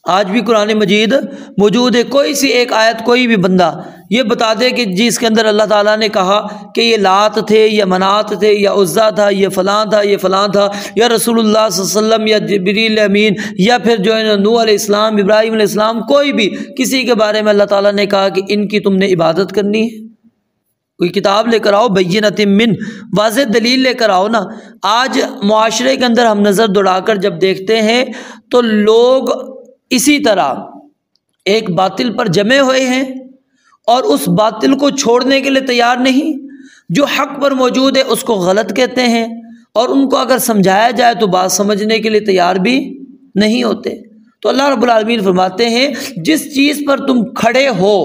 آج بھی قرآن مجید موجود ہے، کوئی سی ایک آیت کوئی بھی بندہ یہ بتا دے کہ جس کے اندر اللہ تعالیٰ نے کہا کہ یہ لات تھے یا منات تھے یا عزا تھا، یہ فلاں تھا، یہ فلاں تھا، یا رسول اللہ صلی اللہ علیہ وسلم یا جبریل امین، یا پھر جو ہے نوح علیہ السلام، ابراہیم علیہ السلام، کوئی بھی کسی کے بارے میں اللہ تعالیٰ نے کہا کہ ان کی تم نے عبادت کرنی ہے، کوئی کتاب لے کر آؤ، بینۃ من، واضح دلیل لے کر آؤ نا۔ آج معاشرے کے اندر ہم نظر دوڑا کر جب دیکھتے ہیں تو لوگ اسی طرح ایک باطل پر جمے ہوئے ہیں اور اس باطل کو چھوڑنے کے لیے تیار نہیں، جو حق پر موجود ہے اس کو غلط کہتے ہیں، اور ان کو اگر سمجھایا جائے تو بات سمجھنے کے لیے تیار بھی نہیں ہوتے۔ تو اللہ رب العالمین فرماتے ہیں جس چیز پر تم کھڑے ہو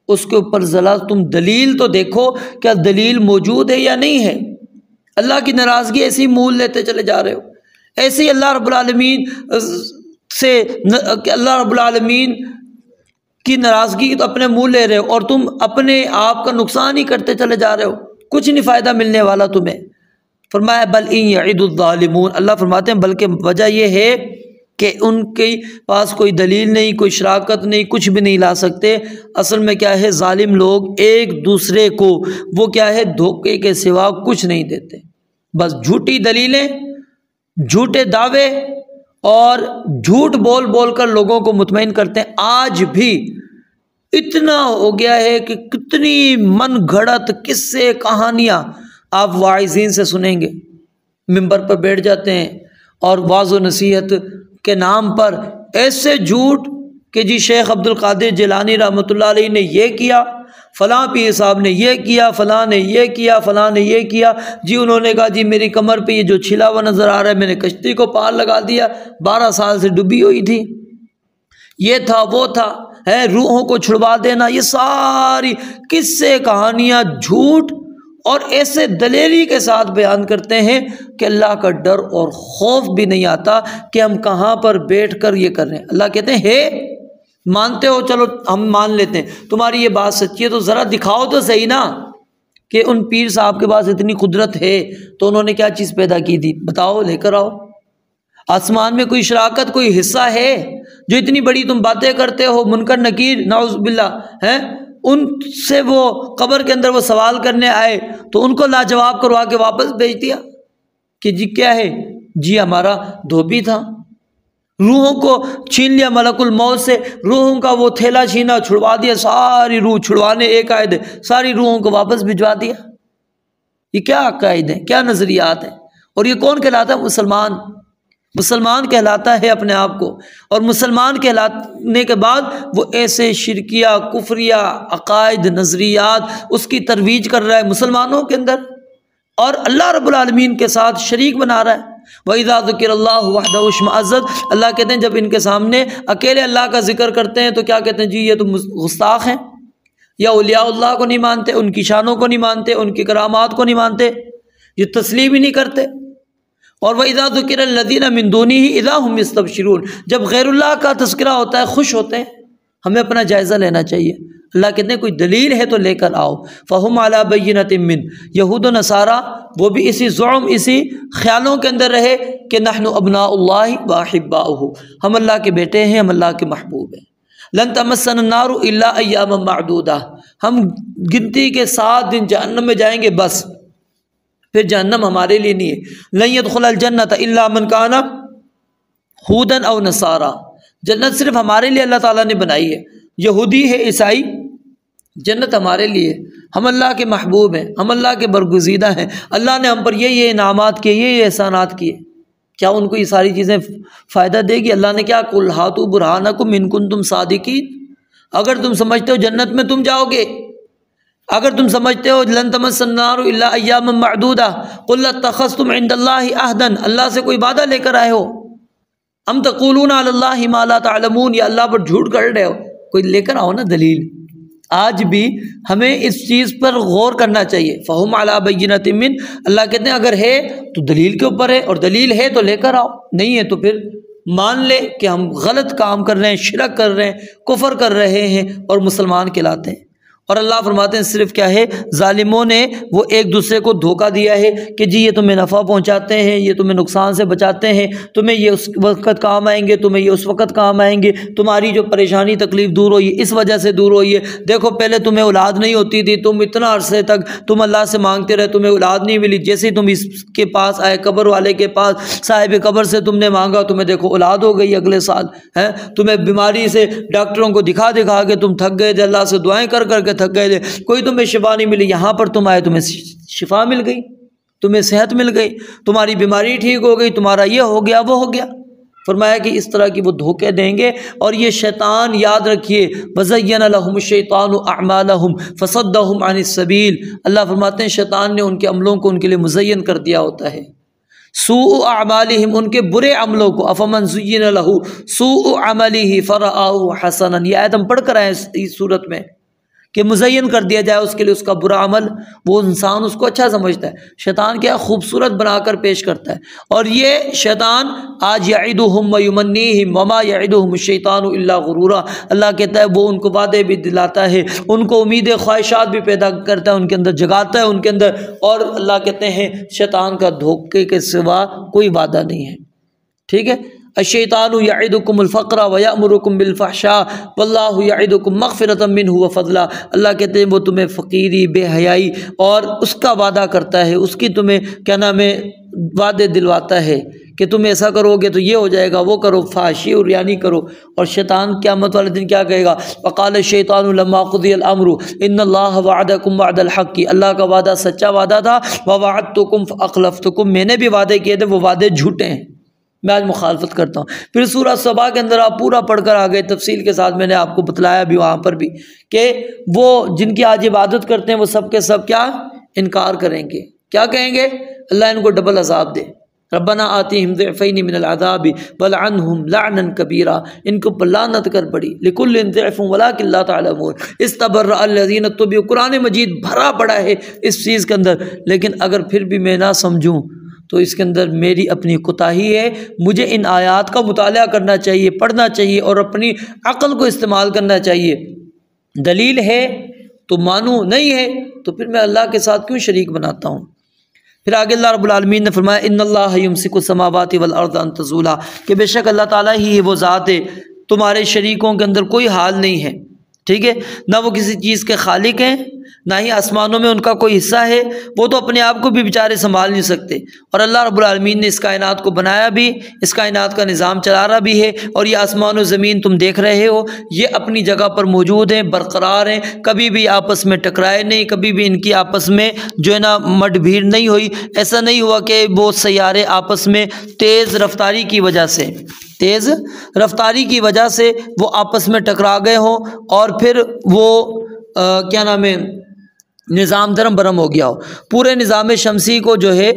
اس کے اوپر ذرا تم دلیل تو دیکھو، کیا دلیل موجود ہے یا نہیں ہے۔ اللہ کی ناراضگی ایسی مول لیتے چلے جا رہے ہو، ایسے ہی اللہ رب العالمین سے اللہ رب العالمین کی ناراضگی تو اپنے منہ لے رہے ہو، اور تم اپنے آپ کا نقصان ہی کرتے چلے جا رہے ہو، کچھ نہیں فائدہ ملنے والا تمہیں۔ فرمایا بل ان یعد الظالمون، اللہ فرماتے ہیں بلکہ وجہ یہ ہے کہ ان کے پاس کوئی دلیل نہیں، کوئی شراکت نہیں، کچھ بھی نہیں لا سکتے۔ اصل میں کیا ہے، ظالم لوگ ایک دوسرے کو وہ کیا ہے، دھوکے کے سوا کچھ نہیں دیتے، بس جھوٹی دلیلیں، جھوٹے دعوے اور جھوٹ بول بول کر لوگوں کو مطمئن کرتے ہیں۔ آج بھی اتنا ہو گیا ہے کہ کتنی من گھڑت قصے کہانیاں آپ واعظین سے سنیں گے، ممبر پر بیٹھ جاتے ہیں اور واعظ و نصیحت کے نام پر ایسے جھوٹ کہ جی شیخ عبد القادر جیلانی رحمۃ اللہ علیہ نے یہ کیا، فلاں پیر صاحب نے یہ کیا، فلاں نے یہ کیا، فلاں نے یہ کیا، جی انہوں نے کہا جی میری کمر پہ یہ جو چھلا ہوا نظر آ رہا ہے میں نے کشتی کو پار لگا دیا، 12 سال سے ڈوبی ہوئی تھی، یہ تھا وہ تھا، ہے روحوں کو چھڑوا دینا، یہ ساری قصے کہانیاں جھوٹ اور ایسے دلیری کے ساتھ بیان کرتے ہیں کہ اللہ کا ڈر اور خوف بھی نہیں آتا کہ ہم کہاں پر بیٹھ کر یہ کر رہے ہیں۔ اللہ کہتے ہیں ہے مانتے ہو، چلو ہم مان لیتے ہیں تمہاری یہ بات سچی ہے، تو ذرا دکھاؤ تو صحیح نا کہ ان پیر صاحب کے پاس اتنی قدرت ہے تو انہوں نے کیا چیز پیدا کی تھی، بتاؤ، لے کر آؤ۔ آسمان میں کوئی شراکت، کوئی حصہ ہے جو اتنی بڑی تم باتیں کرتے ہو، منکر نکیر نعوذ باللہ ہیں، ان سے وہ قبر کے اندر وہ سوال کرنے آئے تو ان کو لاجواب کروا کے واپس بھیج دیا کہ جی کیا ہے، جی ہمارا دھوبی تھا، روحوں کو چھین لیا ملک الموت سے، روحوں کا وہ تھیلا چھینا، چھڑوا دیا، ساری روح چھڑوانے ایک عائد ہے، ساری روحوں کو واپس بھجوا دیا۔ یہ کیا عقائد ہیں، کیا نظریات ہیں، اور یہ کون کہلاتا ہے؟ مسلمان۔ مسلمان کہلاتا ہے اپنے آپ کو، اور مسلمان کہلانے کے بعد وہ ایسے شرکیہ کفریہ عقائد نظریات اس کی ترویج کر رہا ہے مسلمانوں کے اندر، اور اللہ رب العالمین کے ساتھ شریک بنا رہا ہے۔ وَإِذَا ذُكِرَ اللَّهُ وَحْدَهُ اشْمَأَزَّتْ، اللہ کہتے ہیں جب ان کے سامنے اکیلے اللہ کا ذکر کرتے ہیں تو کیا کہتے ہیں، جی یہ تو گستاخ ہیں، یا اولیاء اللہ کو نہیں مانتے، ان کی شانوں کو نہیں مانتے، ان کی کرامات کو نہیں مانتے، یہ تسلیم ہی نہیں کرتے۔ اور وَإِذَا ذُكِرَ الَّذِينَ مِن دُونِهِ إِذَا هُمْ يَسْتَبْشِرُونَ، جب غیر اللہ کا تذکرہ ہوتا ہے خوش ہوتے ہیں۔ ہمیں اپنا جائزہ لینا چاہیے۔ اللہ کہتے ہیں کوئی دلیل ہے تو لے کر آؤ۔ فَهُمْ عَلَى بَيِّنَةٍ مِّن، یہود و نصارہ وہ بھی اسی زعم، اسی خیالوں کے اندر رہے کہ نحن ابناء اللہ وَأَحِبَّاؤُهُ، ہم اللہ کے بیٹے ہیں، ہم اللہ کے محبوب ہیں۔ لن تمسنا النار الا ایاما معدودہ، ہم گنتی کے 7 دن جہنم میں جائیں گے بس، پھر جہنم ہمارے لیے نہیں ہے۔ لن يدخل الجنۃ الا من کان ہودا او نصارا، جنت صرف ہمارے لیے اللہ تعالیٰ نے بنائی ہے، یہودی ہے عیسائی، جنت ہمارے لیے، ہم اللہ کے محبوب ہیں، ہم اللہ کے برگزیدہ ہیں، اللہ نے ہم پر یہ انعامات کیے، یہ احسانات کیے۔ کیا ان کو یہ ساری چیزیں فائدہ دے گی؟ اللہ نے کیا قل ہاتوا برہانکم ان کنتم صادقین، اگر تم سمجھتے ہو جنت میں تم جاؤ گے، اگر تم سمجھتے ہو لن تمسنا النار الا ایاما معدودہ، قل اتخذتم عند اللہ عہدا، اللہ سے کوئی وعدہ لے کر آئے ہو، ام تقولون علی اللہ ما لا تعلمون، یا اللہ پر جھوٹ کر رہے ہو، کوئی لے کر آؤ نا دلیل۔ آج بھی ہمیں اس چیز پر غور کرنا چاہیے۔ فہم علی بینۃ من، اللہ کہتے ہیں اگر ہے تو دلیل کے اوپر ہے، اور دلیل ہے تو لے کر آؤ، نہیں ہے تو پھر مان لے کہ ہم غلط کام کر رہے ہیں، شرک کر رہے ہیں، کفر کر رہے ہیں اور مسلمان کہلاتے ہیں۔ اور اللہ فرماتے ہیں صرف کیا ہے، ظالموں نے وہ ایک دوسرے کو دھوکہ دیا ہے کہ جی یہ تمہیں نفع پہنچاتے ہیں، یہ تمہیں نقصان سے بچاتے ہیں، تمہیں یہ اس وقت کام آئیں گے، تمہیں یہ اس وقت کام آئیں گے، تمہاری جو پریشانی تکلیف دور ہوئی ہے اس وجہ سے دور ہوئی ہے، دیکھو پہلے تمہیں اولاد نہیں ہوتی تھی، تم اتنا عرصے تک تم اللہ سے مانگتے رہے، تمہیں اولاد نہیں ملی، جیسے ہی تم اس کے پاس آئے، قبر والے کے پاس، صاحب قبر سے تم نے مانگا، تمہیں دیکھو اولاد ہو گئی اگلے سال، تمہیں بیماری سے ڈاکٹروں کو دکھا دکھا کے تم تھک گئے تھے، اللہ سے دعائیں کر کر کے کے تھک گئے تھے، کوئی تمہیں شفا نہیں ملی، یہاں پر تم آئے تمہیں شفا مل گئی، تمہیں صحت مل گئی، تمہاری بیماری ٹھیک ہو گئی، تمہارا یہ ہو گیا وہ ہو گیا۔ فرمایا کہ اس طرح کی وہ دھوکے دیں گے، اور یہ شیطان یاد رکھیے وَزَيَّنَ لَهُمُ الشَّيْطَانُ أَعْمَالَهُمْ فَصَدَّهُمْ عَنِ السَّبِيلِ، اللہ فرماتے ہیں شیطان نے ان کے عملوں کو ان کے لیے مزین کر دیا ہوتا ہے۔ سوء اعمالہم، ان کے برے عملوں کو، افمن زین لہ سوء عملہ فرآہ حسنا، یہ آیت ہم پڑھ کر آئے اس صورت میں کہ مزین کر دیا جائے اس کے لیے اس کا برا عمل، وہ انسان اس کو اچھا سمجھتا ہے، شیطان کیا خوبصورت بنا کر پیش کرتا ہے۔ اور یہ شیطان آج یعدہم ویمنیہم وما یعدہم الشیطان الا غرورا، اللہ کہتا ہے وہ ان کو وعدے بھی دلاتا ہے، ان کو امید خواہشات بھی پیدا کرتا ہے، ان کے اندر جگاتا ہے ان کے اندر، اور اللہ کہتے ہیں شیطان کا دھوکے کے سوا کوئی وعدہ نہیں ہے۔ ٹھیک ہے، الشیطان یعدکم الفقر ویأمرکم بالفحشاء واللہ یعدکم مغفرۃ منہ وفضلا، اللہ کہتے ہیں وہ تمہیں فقیری، بے حیائی اور اس کا وعدہ کرتا ہے، اس کی تمہیں کیا نام ہے وعدے دلواتا ہے کہ تم ایسا کرو گے تو یہ ہو جائے گا، وہ کرو، فحاشی اور ریانی کرو۔ اور شیطان قیامت والے دن کیا کہے گا؟ وقال الشیطان لما قضی الامر ان اللہ وعدکم وعد الحق، اللہ کا وعدہ سچا وعدہ تھا، ووعدتکم فاخلفتکم، میں نے بھی وعدے کیے تھے وہ وعدے جھوٹے ہیں، میں آج مخالفت کرتا ہوں۔ پھر سورہ صبا کے اندر آپ پورا پڑھ کر آگئے، تفصیل کے ساتھ میں نے آپ کو بتلایا بھی وہاں پر بھی کہ وہ جن کی آج عبادت کرتے ہیں وہ سب کے سب کیا انکار کریں گے، کیا کہیں گے؟ اللہ ان کو ڈبل عذاب دے، ربنا آتیہم ضعفین من العذاب ولعنہم لعنا کبیرا، ان کو لعنت کر پڑی، لکل ضعف ولکن لا تعلمون، استبرأ الذین اتبعوا، قرآن مجید بھرا پڑا ہے اس چیز کے اندر، لیکن اگر پھر بھی میں نہ سمجھوں تو اس کے اندر میری اپنی کوتاہی ہے، مجھے ان آیات کا مطالعہ کرنا چاہیے، پڑھنا چاہیے اور اپنی عقل کو استعمال کرنا چاہیے۔ دلیل ہے تو مانوں، نہیں ہے تو پھر میں اللہ کے ساتھ کیوں شریک بناتا ہوں؟ پھر آگے اللہ رب العالمین نے فرمایا ان اللہ یمسک السماوات والارض ان تزولا، کہ بے شک اللہ تعالیٰ ہی وہ ذات ہے، تمہارے شریکوں کے اندر کوئی حال نہیں ہے، ٹھیک ہے، نہ وہ کسی چیز کے خالق ہیں، نہ ہی آسمانوں میں ان کا کوئی حصہ ہے، وہ تو اپنے آپ کو بھی بیچارے سنبھال نہیں سکتے، اور اللہ رب العالمین نے اس کائنات کو بنایا بھی، اس کائنات کا نظام چلا رہا بھی ہے، اور یہ آسمان و زمین تم دیکھ رہے ہو یہ اپنی جگہ پر موجود ہیں، برقرار ہیں، کبھی بھی آپس میں ٹکرائے نہیں، کبھی بھی ان کی آپس میں جو ہے نا مڈ بھیڑ نہیں ہوئی، ایسا نہیں ہوا کہ وہ سیارے آپس میں تیز رفتاری کی وجہ سے وہ آپس میں ٹکرا گئے ہوں اور پھر وہ کیا نام ہے نظام درم برم ہو گیا ہو۔ پورے نظام شمسی کو جو ہے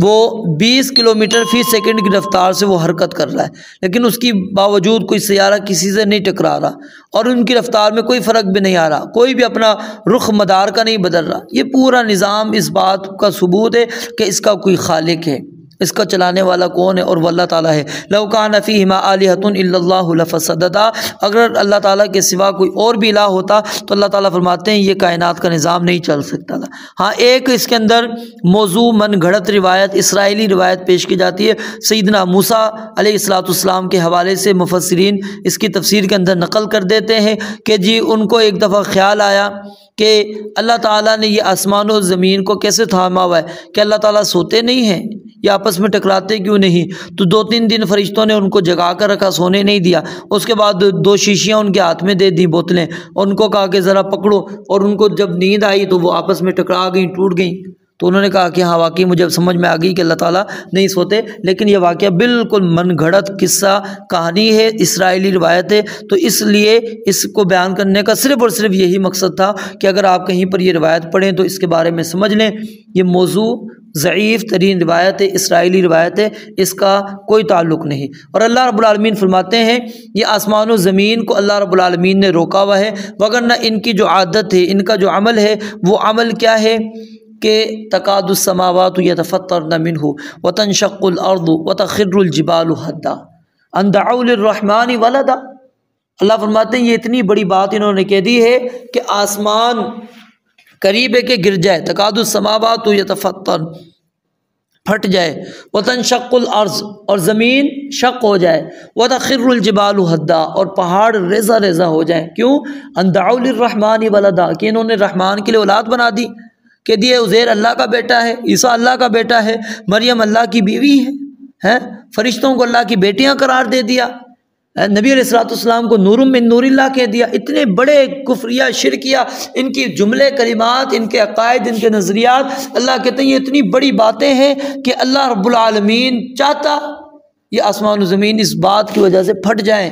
وہ 20 کلومیٹر فی سیکنڈ کی رفتار سے وہ حرکت کر رہا ہے، لیکن اس کی باوجود کوئی سیارہ کسی سے نہیں ٹکرا رہا، اور ان کی رفتار میں کوئی فرق بھی نہیں آ رہا، کوئی بھی اپنا رخ مدار کا نہیں بدل رہا۔ یہ پورا نظام اس بات کا ثبوت ہے کہ اس کا کوئی خالق ہے، اس کا چلانے والا کون ہے، اور وہ اللہ تعالیٰ ہے۔ لو کان فیہما آلہۃ الا اللہ لفسدتا، اگر اللہ تعالیٰ کے سوا کوئی اور بھی الہ ہوتا تو اللہ تعالیٰ فرماتے ہیں یہ کائنات کا نظام نہیں چل سکتا تھا۔ ہاں ایک اس کے اندر موضوع من گھڑت روایت، اسرائیلی روایت پیش کی جاتی ہے، سیدنا موسیٰ علیہ السلام کے حوالے سے مفسرین اس کی تفسیر کے اندر نقل کر دیتے ہیں کہ جی ان کو ایک دفعہ خیال آیا کہ اللہ تعالیٰ نے یہ آسمان و زمین کو کیسے تھاما ہوا ہے، کہ اللہ تعالیٰ سوتے نہیں ہیں، یہ آپس میں ٹکراتے کیوں نہیں؟ تو 2-3 دن فرشتوں نے ان کو جگا کر رکھا، سونے نہیں دیا، اس کے بعد 2 شیشیاں ان کے ہاتھ میں دے دیں بوتلیں، اور ان کو کہا کہ ذرا پکڑو، اور ان کو جب نیند آئی تو وہ آپس میں ٹکرا گئیں، ٹوٹ گئیں، تو انہوں نے کہا کہ ہاں واقعی مجھے اب سمجھ میں آ گئی کہ اللہ تعالیٰ نہیں سوتے، لیکن یہ واقعہ بالکل من گھڑت قصہ کہانی ہے، اسرائیلی روایت ہے، تو اس لیے اس کو بیان کرنے کا صرف اور صرف یہی مقصد تھا کہ اگر آپ کہیں پر یہ روایت پڑھیں تو اس کے بارے میں سمجھ لیں یہ موضوع ضعیف ترین روایت ہے، اسرائیلی روایت ہے، اس کا کوئی تعلق نہیں۔ اور اللہ رب العالمین فرماتے ہیں یہ آسمان و زمین کو اللہ رب العالمین نے روکا ہوا ہے، وگرنہ ان کی جو عادت ہے، ان کا جو عمل ہے، وہ عمل کیا ہے کہ تکاد السماوات یتفطرن منہ وتنشق الارض وتخر الجبال ہدا ان دعوا للرحمن ولدا، اللہ فرماتے ہیں یہ اتنی بڑی بات انہوں نے کہہ دی ہے کہ آسمان قریب ہے کہ گر جائے، تکاد السماوات یتفطرن پھٹ جائے، وتنشق الارض اور زمین شق ہو جائے، وتخر الجبال ہدا اور پہاڑ ریزہ ریزہ ہو جائیں، کیوں؟ ان دعوا للرحمن ولدا، کہ انہوں نے رحمان کے لیے اولاد بنا دی، کہ دیے عزیر اللہ کا بیٹا ہے، عیسیٰ اللہ کا بیٹا ہے، مریم اللہ کی بیوی ہے، فرشتوں کو اللہ کی بیٹیاں قرار دے دیا، نبی علیہ الصلوۃ والسلام کو نور من نور اللہ کہہ دیا۔ اتنے بڑے کفریہ شرکیہ ان کی جملے کلمات، ان کے عقائد، ان کے نظریات، اللہ کہتے ہیں یہ اتنی بڑی باتیں ہیں کہ اللہ رب العالمین چاہتا یہ آسمان و زمین اس بات کی وجہ سے پھٹ جائیں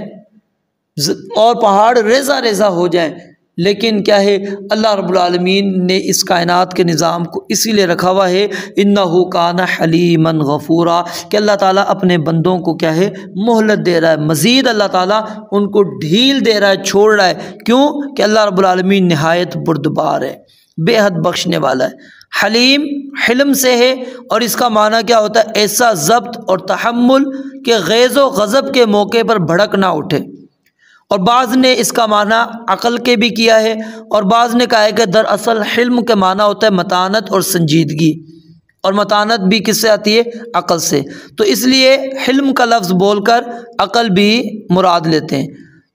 اور پہاڑ ریزہ ریزہ ہو جائیں، لیکن کیا ہے اللہ رب العالمین نے اس کائنات کے نظام کو اسی لیے رکھا ہوا ہے انہ کان حلیما غفورا کہ اللہ تعالیٰ اپنے بندوں کو کیا ہے مہلت دے رہا ہے، مزید اللہ تعالیٰ ان کو ڈھیل دے رہا ہے، چھوڑ رہا ہے۔ کیوں کہ اللہ رب العالمین نہایت بردبار ہے، بے حد بخشنے والا ہے۔ حلیم حلم سے ہے، اور اس کا معنی کیا ہوتا ہے؟ ایسا ضبط اور تحمل کہ غیظ و غضب کے موقع پر بھڑک نہ اٹھے۔ اور بعض نے اس کا معنی عقل کے بھی کیا ہے، اور بعض نے کہا ہے کہ دراصل حلم کے معنی ہوتا ہے متانت اور سنجیدگی، اور متانت بھی کس سے آتی ہے؟ عقل سے، تو اس لیے حلم کا لفظ بول کر عقل بھی مراد لیتے ہیں۔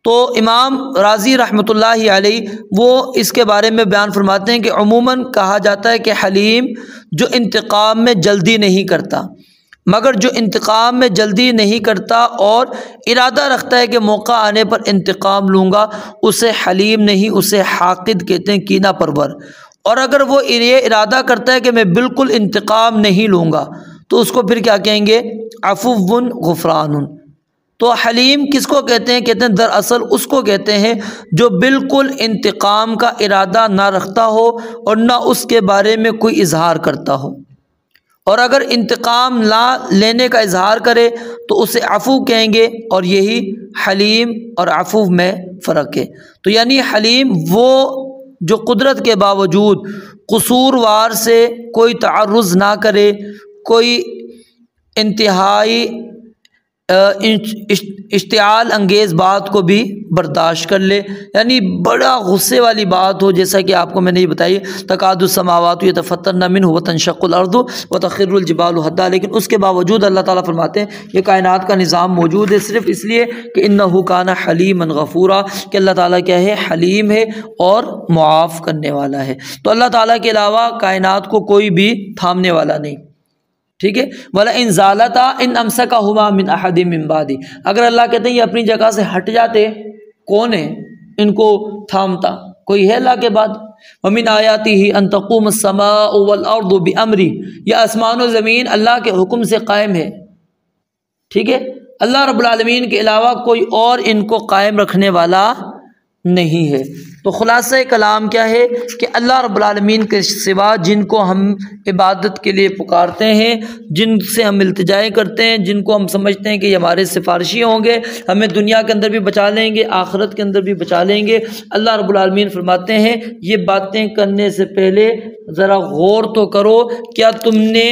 تو امام راضی رحمۃ اللہ علیہ وہ اس کے بارے میں بیان فرماتے ہیں کہ عموماً کہا جاتا ہے کہ حلیم جو انتقام میں جلدی نہیں کرتا، مگر جو انتقام میں جلدی نہیں کرتا اور ارادہ رکھتا ہے کہ موقع آنے پر انتقام لوں گا، اسے حلیم نہیں، اسے حاقد کہتے ہیں، کینہ پرور۔ اور اگر وہ یہ ارادہ کرتا ہے کہ میں بالکل انتقام نہیں لوں گا تو اس کو پھر کیا کہیں گے؟ عفو غفران۔ تو حلیم کس کو کہتے ہیں؟ کہتے ہیں دراصل اس کو کہتے ہیں جو بالکل انتقام کا ارادہ نہ رکھتا ہو اور نہ اس کے بارے میں کوئی اظہار کرتا ہو، اور اگر انتقام نہ لینے کا اظہار کرے تو اسے عفو کہیں گے، اور یہی حلیم اور عفو میں فرق ہے۔ تو یعنی حلیم وہ جو قدرت کے باوجود قصوروار سے کوئی تعرض نہ کرے، کوئی انتہائی اشتعال انگیز بات کو بھی برداشت کر لے، یعنی بڑا غصے والی بات ہو، جیسا کہ آپ کو میں نے یہ بتائی تکاد السماوات یتفطرن منہ وتنشق الارض وتخر الجبال ہدا، لیکن اس کے باوجود اللہ تعالیٰ فرماتے ہیں یہ کائنات کا نظام موجود ہے صرف اس لیے کہ انہ کان حلیما غفورا کہ اللہ تعالیٰ کیا ہے؟ حلیم ہے اور معاف کرنے والا ہے۔ تو اللہ تعالیٰ کے علاوہ کائنات کو کوئی بھی تھامنے والا نہیں، ٹھیک ہے۔ وَلَئِن زَالَتَا إِنْ أَمْسَكَهُمَا مِنْ أَحَدٍ مِّن بَعْدِهِ، اگر اللہ کہتے ہیں یہ اپنی جگہ سے ہٹ جاتے، کون ہے ان کو تھامتا؟ کوئی ہے اللہ کے بعد؟ وَمِنْ آيَاتِهِ أَن تَقُومَ السَّمَاءُ وَالْأَرْضُ بِأَمْرِهِ، یہ آسمان و زمین اللہ کے حکم سے قائم ہے، ٹھیک ہے۔ اللہ رب العالمین کے علاوہ کوئی اور ان کو قائم رکھنے والا نہیں ہے۔ تو خلاصہ کلام کیا ہے کہ اللہ رب العالمین کے سوا جن کو ہم عبادت کے لیے پکارتے ہیں، جن سے ہم التجائیں کرتے ہیں، جن کو ہم سمجھتے ہیں کہ یہ ہمارے سفارشی ہوں گے، ہمیں دنیا کے اندر بھی بچا لیں گے، آخرت کے اندر بھی بچا لیں گے، اللہ رب العالمین فرماتے ہیں یہ باتیں کرنے سے پہلے ذرا غور تو کرو، کیا تم نے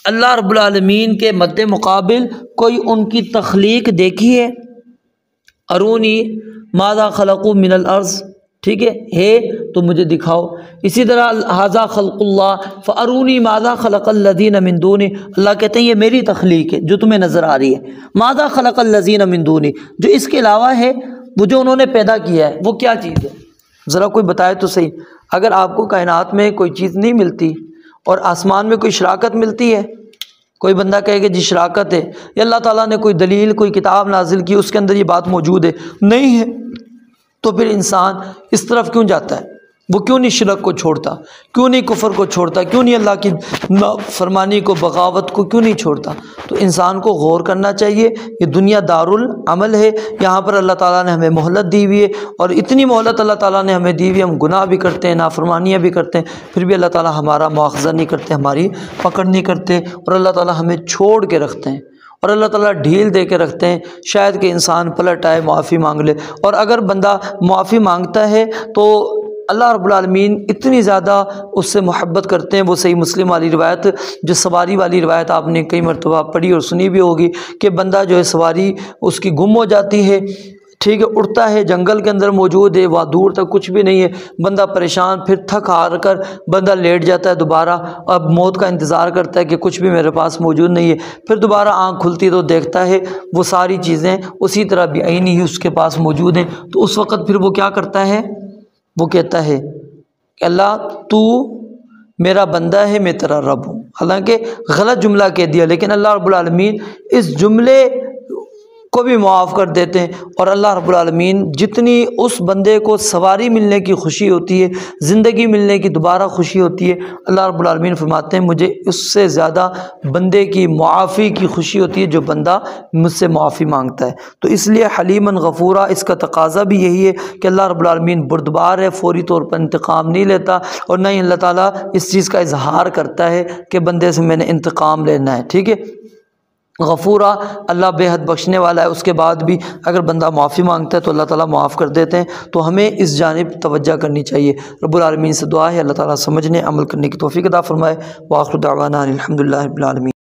اللہ رب العالمین کے مد مقابل کوئی ان کی تخلیق دیکھی ہے؟ ارونی ماذا خلقوا من الارض، ٹھیک ہے تو مجھے دکھاؤ۔ اسی طرح ھذا خلق اللہ فارونی ماذا خلق الذین من دونہ، اللہ کہتے ہیں یہ میری تخلیق ہے جو تمہیں نظر آ رہی ہے۔ ماذا خلق الذین من دونہ، جو اس کے علاوہ ہے، وہ جو انہوں نے پیدا کیا ہے وہ کیا چیز ہے؟ ذرا کوئی بتائے تو صحیح۔ اگر آپ کو کائنات میں کوئی چیز نہیں ملتی اور آسمان میں کوئی شراکت ملتی ہے، کوئی بندہ کہے کہ جی شراکت ہے، یا اللہ تعالیٰ نے کوئی دلیل کوئی کتاب نازل کی اس کے اندر یہ بات موجود ہے، نہیں ہے، تو پھر انسان اس طرف کیوں جاتا ہے؟ وہ کیوں نہیں شرک کو چھوڑتا؟ کیوں نہیں کفر کو چھوڑتا؟ کیوں نہیں اللہ کی فرمانی کو، بغاوت کو کیوں نہیں چھوڑتا؟ تو انسان کو غور کرنا چاہیے، یہ دنیا دارالعمل ہے، یہاں پر اللہ تعالیٰ نے ہمیں مہلت دی ہوئی ہے، اور اتنی مہلت اللہ تعالیٰ نے ہمیں دی ہوئی ہے، ہم گناہ بھی کرتے ہیں، نافرمانیاں بھی کرتے ہیں، پھر بھی اللہ تعالیٰ ہمارا مواخذہ نہیں کرتے، ہماری پکڑ نہیں کرتے، اور اللہ تعالیٰ ہمیں چھوڑ کے رکھتے ہیں، اور اللہ تعالیٰ ڈھیل دے کے رکھتے ہیں، شاید کہ انسان پلٹ آئے، معافی مانگ لے۔ اور اگر بندہ معافی مانگتا ہے تو اللہ رب العالمین اتنی زیادہ اس سے محبت کرتے ہیں۔ وہ صحیح مسلم والی روایت، جو سواری والی روایت آپ نے کئی مرتبہ پڑھی اور سنی بھی ہوگی، کہ بندہ جو ہے سواری اس کی گم ہو جاتی ہے، ٹھیک ہے، اڑتا ہے، جنگل کے اندر موجود ہے، وہاں دور تک کچھ بھی نہیں ہے، بندہ پریشان، پھر تھک ہار کر بندہ لیٹ جاتا ہے دوبارہ، اب موت کا انتظار کرتا ہے کہ کچھ بھی میرے پاس موجود نہیں ہے، پھر دوبارہ آنکھ کھلتی تو دیکھتا ہے وہ ساری چیزیں اسی طرح بعینی ہی اس کے پاس موجود ہیں، تو اس وقت پھر وہ کیا کرتا ہے؟ وہ کہتا ہے کہ اللہ تو میرا بندہ ہے، میں تیرا رب ہوں۔ حالانکہ غلط جملہ کہہ دیا، لیکن اللہ رب العالمین اس جملے کو بھی معاف کر دیتے ہیں۔ اور اللہ رب العالمین جتنی اس بندے کو سواری ملنے کی خوشی ہوتی ہے، زندگی ملنے کی دوبارہ خوشی ہوتی ہے، اللہ رب العالمین فرماتے ہیں مجھے اس سے زیادہ بندے کی معافی کی خوشی ہوتی ہے جو بندہ مجھ سے معافی مانگتا ہے۔ تو اس لیے حلیمًا غفورا اس کا تقاضا بھی یہی ہے کہ اللہ رب العالمین بردبار ہے، فوری طور پر انتقام نہیں لیتا، اور نہ ہی اللہ تعالیٰ اس چیز کا اظہار کرتا ہے کہ بندے سے میں نے انتقام لینا ہے، ٹھیک ہے۔ غفورا اللہ بے حد بخشنے والا ہے، اس کے بعد بھی اگر بندہ معافی مانگتا ہے تو اللہ تعالیٰ معاف کر دیتے ہیں۔ تو ہمیں اس جانب توجہ کرنی چاہیے۔ رب العالمین سے دعا ہے اللہ تعالیٰ سمجھنے عمل کرنے کی توفیق عطا فرمائے۔ وآخر دعوانا الحمدللہ رب العالمین۔